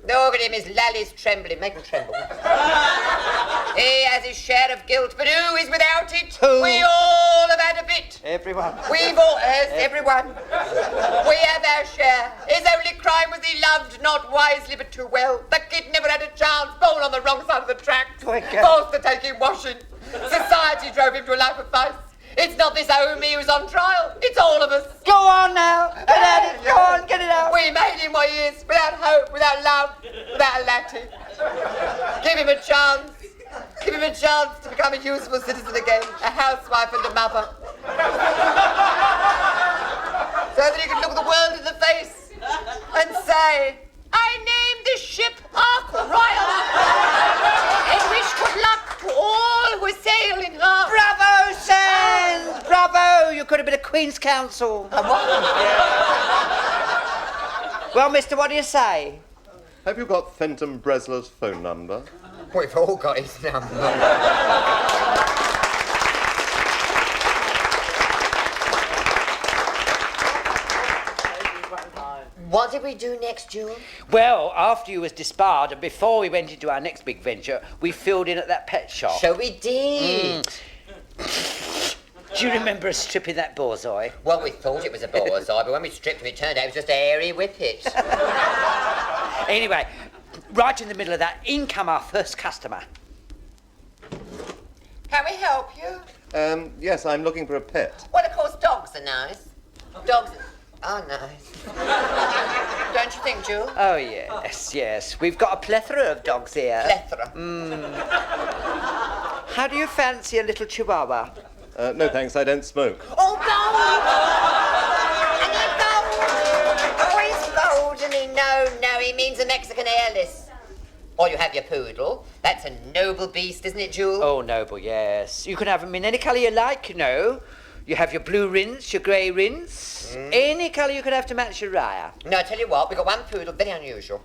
Look at him, his lally's trembling. Make him tremble. He has his share of guilt, but who is without it?
Who?
We all have had a bit.
Everyone.
We've all, everyone. We have our share. His only crime was he loved not wisely but too well. The kid never had a chance, born on the wrong side of the tracks. Forced to take in washing. Society drove him to a life of vice. It's not this Omi who's on trial, it's all of us.
Go on now. Get at it. Go on, get it out.
We made him what he is, without hope, without love, without a Latin. Give him a chance. Give him a chance to become a useful citizen again, a housewife and a mother. So that he can look the world in the face and say, I named this ship Ark Royal and wish good luck to all who sail in her.
Bravo, Sand. Bravo. You could have been a Queen's Counsel. Well, mister, what do you say?
Have you got Fenton Bresler's phone number?
We've all got his number. What did we do next, Jewel?
Well, after you was disbarred and before we went into our next big venture, we filled in at that pet shop.
So we did.
Do you remember us stripping that borzoi?
Well, we thought it was a borzoi, but when we stripped him, it turned out it was just a hairy whippet.
Anyway, right in the middle of that, in come our first customer.
Can we help you?
Yes, I'm looking for a pet.
Well, of course, dogs are nice. Dogs are nice. Don't you think, Jewel?
Oh, yes, yes. We've got a plethora of dogs here.
Plethora.
How do you fancy a little chihuahua?
No thanks, I don't smoke.
Oh, bold! And he's bold, and he no, he means a Mexican hairless. Or you have your poodle. That's a noble beast, isn't it, Jewel?
Oh, noble, yes. You can have them in any colour you like, you know. You have your blue rinse, your grey rinse. Any colour you could have to match your raya.
No, I tell you what, we've got one poodle, very unusual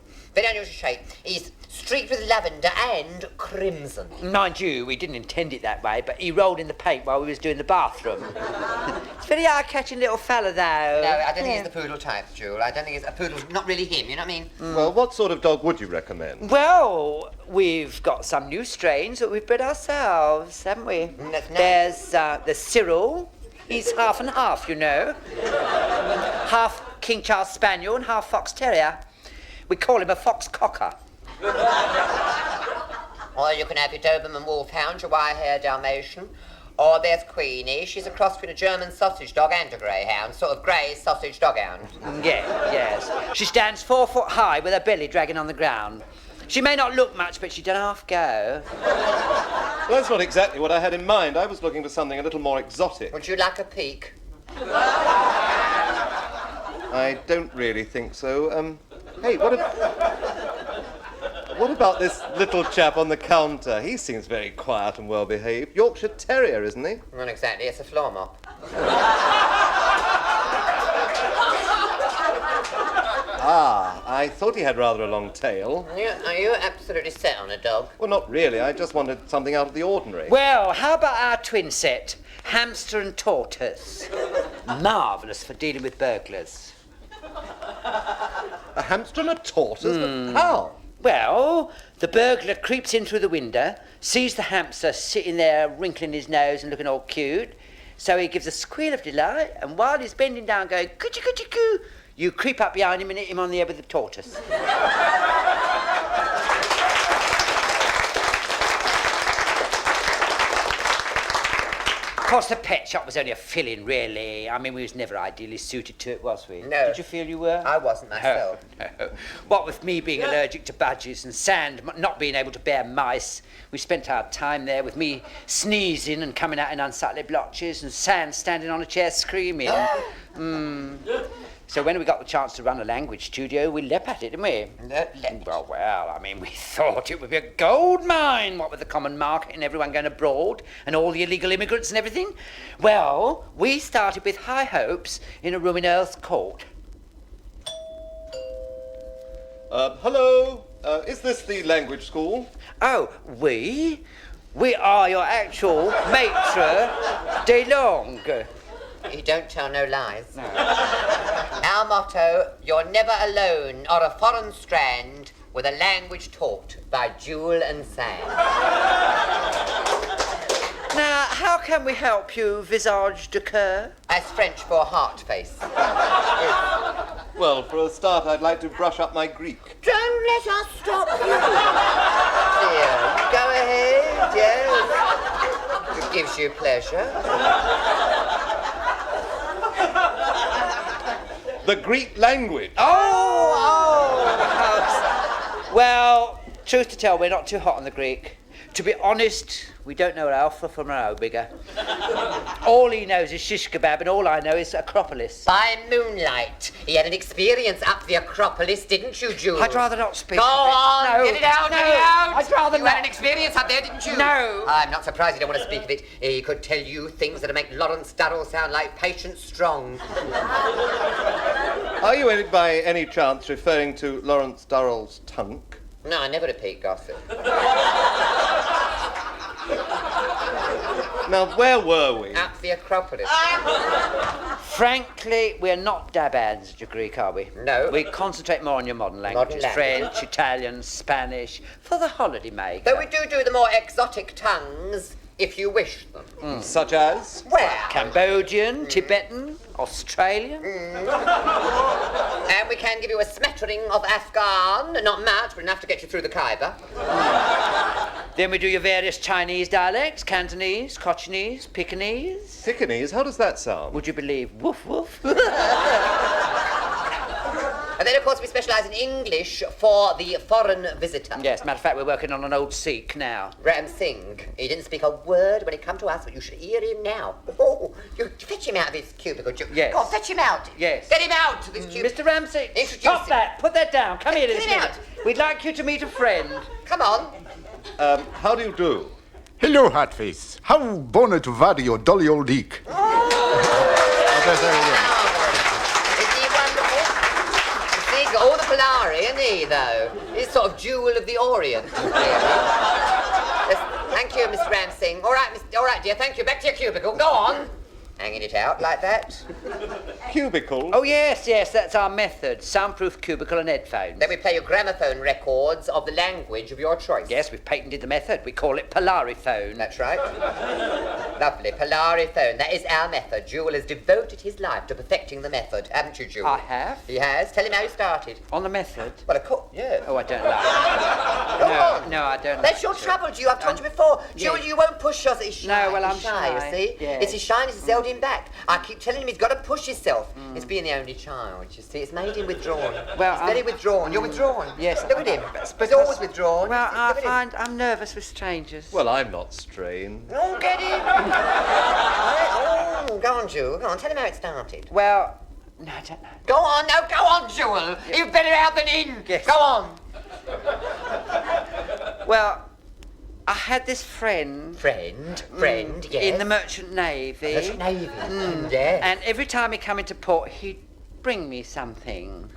shape. He's streaked with lavender and crimson.
Mind you, we didn't intend it that way, but he rolled in the paint while we was doing the bathroom. It's a very eye-catching little fella, though.
No, I don't think he's the poodle type, Jewel. I don't think a poodle's not really him, you know what I mean?
Well, what sort of dog would you recommend?
Well, we've got some new strains that we've bred ourselves, haven't we?
That's nice.
There's Cyril. He's half and half, you know. Half King Charles Spaniel and half Fox Terrier. We call him a Fox Cocker.
Or you can have your Doberman Wolfhound, your wire-haired Dalmatian. Or there's Queenie. She's a cross between a German sausage dog and a greyhound. Sort of grey sausage doghound.
Yes. She stands 4 foot high with her belly dragging on the ground. She may not look much, but she don't half go.
Well, that's not exactly what I had in mind. I was looking for something a little more exotic.
Would you like a peek?
I don't really think so. Hey, what about this little chap on the counter? He seems very quiet and well-behaved. Yorkshire Terrier, isn't he?
Not exactly. It's a floor mop.
I thought he had rather a long tail.
Are you absolutely set on a dog?
Well, not really. I just wanted something out of the ordinary.
Well, how about our twin set? Hamster and tortoise. Marvellous for dealing with burglars.
A hamster and a tortoise? But how?
Well, the burglar creeps in through the window, sees the hamster sitting there wrinkling his nose and looking all cute, so he gives a squeal of delight, and while he's bending down going, coochie coochie coo, you creep up behind him and hit him on the head with the tortoise. course, the pet shop was only a fill-in, really. I mean, we was never ideally suited to it, was we?
No.
Did you feel you were?
I wasn't myself.
No. What with me being allergic to badgers and Sand not being able to bear mice, we spent our time there with me sneezing and coming out in unsightly blotches and Sand standing on a chair screaming. So when we got the chance to run a language studio, we leapt at it, didn't we? Well, I mean, we thought it would be a gold mine, what with the common market and everyone going abroad and all the illegal immigrants and everything. Well, we started with high hopes in a room in Earl's Court.
Hello? Is this the language school?
Oh, we? We are your actual maitre de langue.
You don't tell no lies. No. Our motto, you're never alone on a foreign strand with a language taught by jewel and sand.
Now, how can we help you, visage de coeur?
That's French for heart face.
Well, for a start, I'd like to brush up my Greek.
Don't let us stop you. Dear, go ahead, yes. It gives you pleasure.
The Greek language.
Well, truth to tell, we're not too hot on the Greek. To be honest, we don't know Alpha from an Omega. All he knows is shish kebab, and all I know is Acropolis.
By moonlight. He had an experience up the Acropolis, didn't you, Jules?
I'd rather not speak.
Go on,
No,
get it out,
no,
get it out.
I'd rather
you
not.
had an experience up there, didn't you?
No.
I'm not surprised you don't want to speak of it. He could tell you things that'd make Lawrence Durrell sound like Patience Strong.
Are you by any chance referring to Lawrence Durrell's tunk?
No, I never repeat gossip.
Now, where were we?
At the Acropolis.
Frankly, we're not dabans at your Greek, are we?
No.
We concentrate more on your modern languages.
Modern language.
French, Italian, Spanish, for the holiday maker.
Though we do the more exotic tongues, if you wish them.
Such as?
Where?
Cambodian, Tibetan, Australian.
And we can give you a smattering of Afghan. Not much, but enough to get you through the Khyber.
Then we do your various Chinese dialects, Cantonese, Cochinese, Pekingese.
Pekingese? How does that sound?
Would you believe woof woof?
And then, of course, we specialise in English for the foreign visitor.
Yes, matter of fact, we're working on an old Sikh now.
Ram Singh. He didn't speak a word when he come to us, but you should hear him now. Oh, you fetch him out of his cubicle.
Yes.
Go on, fetch him out.
Yes.
Get him out of his cubicle.
Mr. Ramsey,
Introduce
stop
him.
that. Put that down. Come here this
Get him
minute.
out.
We'd like you to meet a friend.
Come on.
How do you do?
Hello, Hatface. How bona to vary your dolly old eek?
Isn't he wonderful? He's got all the Polaris, isn't he, though? He's sort of jewel of the Orient, really. Yes, thank you, Mr. Ram Singh. All right, dear, thank you. Back to your cubicle. Go on. Hanging it out like that.
Cubicle?
Oh, yes, that's our method. Soundproof cubicle and headphones.
Then we play you gramophone records of the language of your choice.
Yes, we've patented the method. We call it Polariphone.
That's right. Lovely. Polariphone. That is our method. Jewel has devoted his life to perfecting the method, haven't you, Jewel?
I have.
He has. Tell him how you started.
On the method?
Well, of course, yeah.
Oh, I don't like it.
Go on.
No, I don't
That's your
like it.
trouble, Jewel. I've told you before. Jewel,
yes.
you won't push us. He's shy.
No, well, I'm
He's shy,
shy.
you see.
Yes.
It's his shyness that's held him back. I keep telling him he's got to push himself. It's being the only child, you see. It's made him withdrawn.
Well,
he's very withdrawn. You're withdrawn.
Yes.
Look at him.
It's
He's always withdrawn.
Well, I
Look at him.
find I'm nervous with strangers.
Well, I'm not strained.
Oh, get him. Oh, go on, Jewel. Go on. Tell him how it started.
Well, no, I don't know.
Go on, no, go on, Jewel. You're better out than in.
Yes.
Go on.
Well, I had this friend.
Friend, yes.
In the Merchant Navy.
Merchant Navy. Yes.
And every time he come into port, he'd bring me something.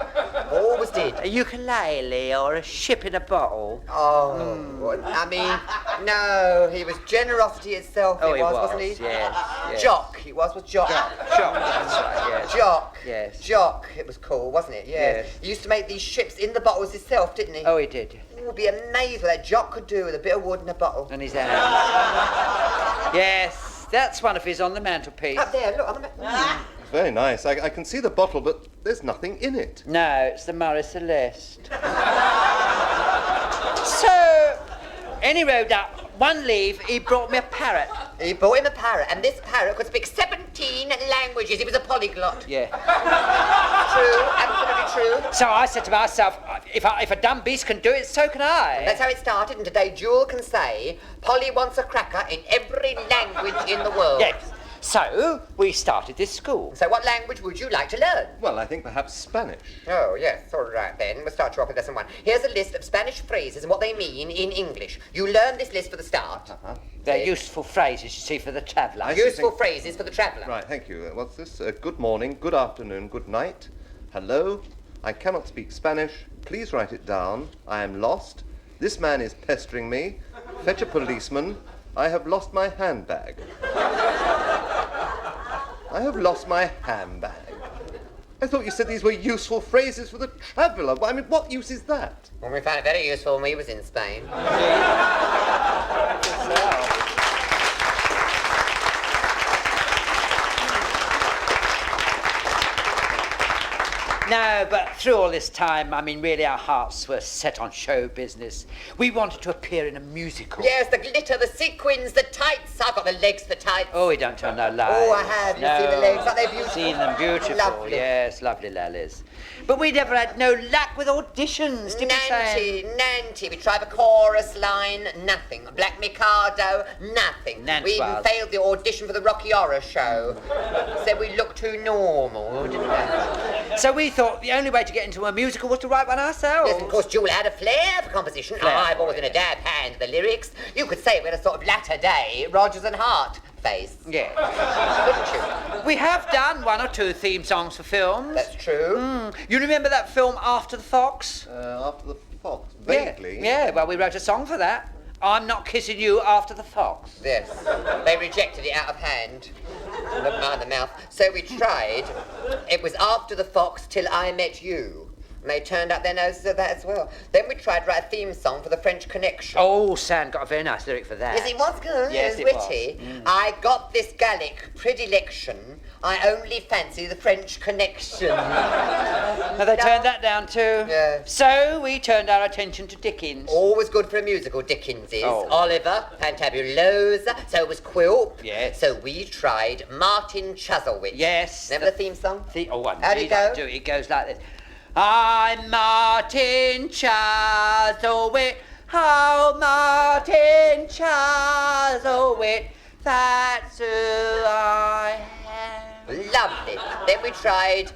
Always did.
A ukulele or a ship in a bottle.
Oh, I mean, no, he was generosity itself.
Oh,
he was, wasn't he?
Yes.
Jock, he was Jock.
Shock, that's right, yes.
Jock.
Yes.
Jock, it was cool, wasn't it? Yeah.
Yes.
He used to make these ships in the bottles himself, didn't he?
Oh, he did.
It would be amazing what that Jock could do with a bit of wood in a bottle.
And his hands. Yes, that's one of his on the mantelpiece.
Up there, look, on the
Very nice. I can see the bottle, but there's nothing in it.
No, it's the Marie Celeste. So, any road up, one leave, he brought me a parrot.
He bought him a parrot, and this parrot could speak 17 languages. He was a polyglot.
Yeah.
True, absolutely true.
So I said to myself, if a dumb beast can do it, so can I.
That's how it started, and today Jewel can say, Polly wants a cracker in every language in the world.
Yes. So we started this school.
So what language would you like to learn?
Well, I think perhaps Spanish.
Oh, yes, all right then. We'll start you off with lesson 1. Here's a list of Spanish phrases and what they mean in English. You learn this list for the start.
They're useful phrases, you see, for the traveller.
Useful phrases for the traveller.
Right, thank you. What's this? Good morning, good afternoon, good night. Hello, I cannot speak Spanish. Please write it down. I am lost. This man is pestering me. Fetch a policeman. I have lost my handbag. I have lost my handbag. I thought you said these were useful phrases for the traveller. I mean, what use is that?
Well, we found it very useful when we was in Spain.
No, but through all this time, I mean, really, our hearts were set on show business. We wanted to appear in a musical.
Yes, the glitter, the sequins, the tights. I've got the legs for tights.
Oh, we don't tell no lies.
Oh, I have. You see the legs? Aren't they beautiful?
Seen them beautiful.
Lovely.
Yes, lovely lollies. But we never had no luck with auditions, did we, Sam?
Nanty. We tried the chorus line, nothing. Black Mikado, nothing.
Nant
we even
was.
failed the audition for the Rocky Horror Show. Said we looked too normal, didn't we?
So we thought the only way to get into a musical was to write one ourselves.
Yes, of course, Jewel had a flair for composition.
Flair.
I've always been a dab hand to the lyrics. You could say we had a sort of latter-day Rodgers and Hart face.
Yeah.
Couldn't you?
We have done one or two theme songs for films.
That's true.
You remember that film After the Fox?
After the fox. Vaguely.
Yeah, well, we wrote a song for that. I'm Not Kissing You After the Fox.
Yes. They rejected it out of hand. Never mind the mouth. So we tried. It was After the Fox Till I Met You. And they turned up their noses at that as well. Then we tried to write a theme song for the French Connection.
Oh, Sam got a very nice lyric for that.
Yes, it was good.
Yes,
it was
it was.
witty. I got this Gallic predilection. I only fancy the French Connection.
Now they turned that down too.
Yeah.
So we turned our attention to Dickens.
Always good for a musical, Dickens is.
Oh.
Oliver, Fantabulosa, so was Quilp.
Yes.
So we tried Martin Chuzzlewit.
Yes.
Remember the theme song?
How'd
it go?
It goes like this. I'm Martin Chuzzlewit. Oh, Martin Chuzzlewit. That's who I am.
Lovely. Then we tried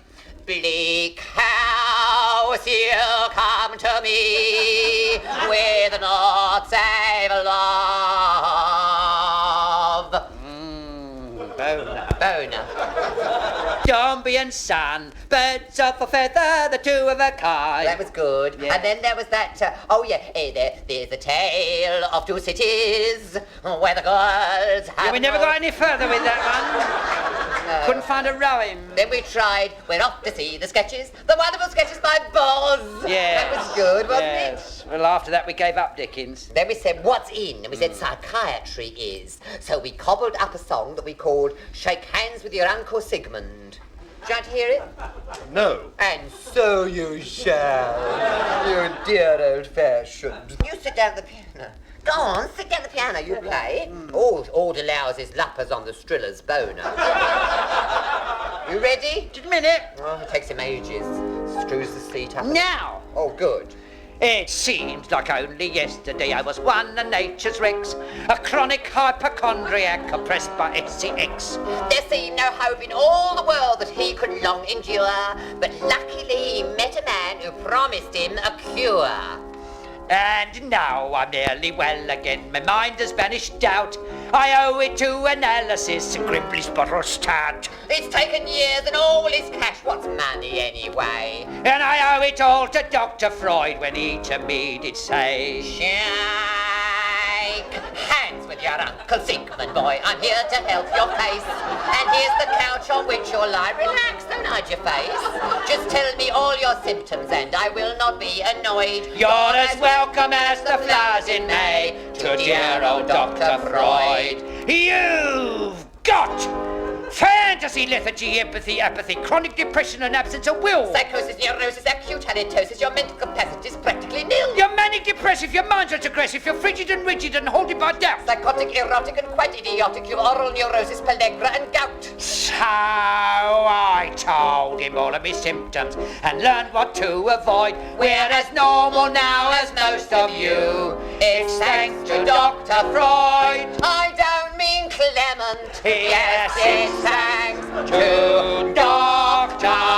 Bleak House, you come to me with naught save love. Bona.
Dombey and Son, birds of a feather, the two of a kind.
That was good.
Yeah.
And then there was that, there's a tale of two cities where the girls have
We never
no-
got any further with that one. Couldn't find a rhyme.
Then we tried, we're off to see the sketches, the wonderful sketches by Boz.
Yeah.
That was good, wasn't it?
Yes. Well, after that we gave up Dickens.
Then we said, what's in? And we said, psychiatry is. So we cobbled up a song that we called Shake Hands with Your Uncle Sigmund. Do you want to hear it?
No.
And so you shall, you dear old-fashioned. You sit down at the piano. Go on, sit down at the piano, you play. All it allows is lappers on the Striller's Bona. You ready?
Just a minute.
Oh, it takes him ages. Screws the seat up.
Now.
Oh, good.
It seems like only yesterday I was one of nature's wrecks, a chronic hypochondriac oppressed by SCX.
There seemed no hope in all the world that he could long endure, but luckily he met a man who promised him a cure.
And now I'm nearly well again, my mind has banished doubt. I owe it to analysis and Grimbley's bottle stout.
It's taken years and all his cash, what's money anyway?
And I owe it all to Dr. Freud when he to me did say,
Shake hands with your Uncle Sigmund, boy. I'm here to help your case. And here's the couch on which you'll lie. Relax, don't hide your face. Just tell me all your symptoms and I will not be annoyed.
you're as welcome as the flowers in May to dear old Dr. Freud. You've got fantasy, lethargy, empathy, apathy, chronic depression and absence of will.
Psychosis, neurosis, acute halitosis, your mental capacity is practically nil.
Your manic depression aggressive, your mind's retrogressive, you're frigid and rigid and haunted by doubt.
Psychotic, erotic, and quite idiotic. You've oral neurosis, pellagra, and gout.
So I told him all of his symptoms and learned what to avoid. We're as normal now as most of you. It's thanks to Dr. Freud.
I don't mean Clement.
Yes, it's thanks to Dr.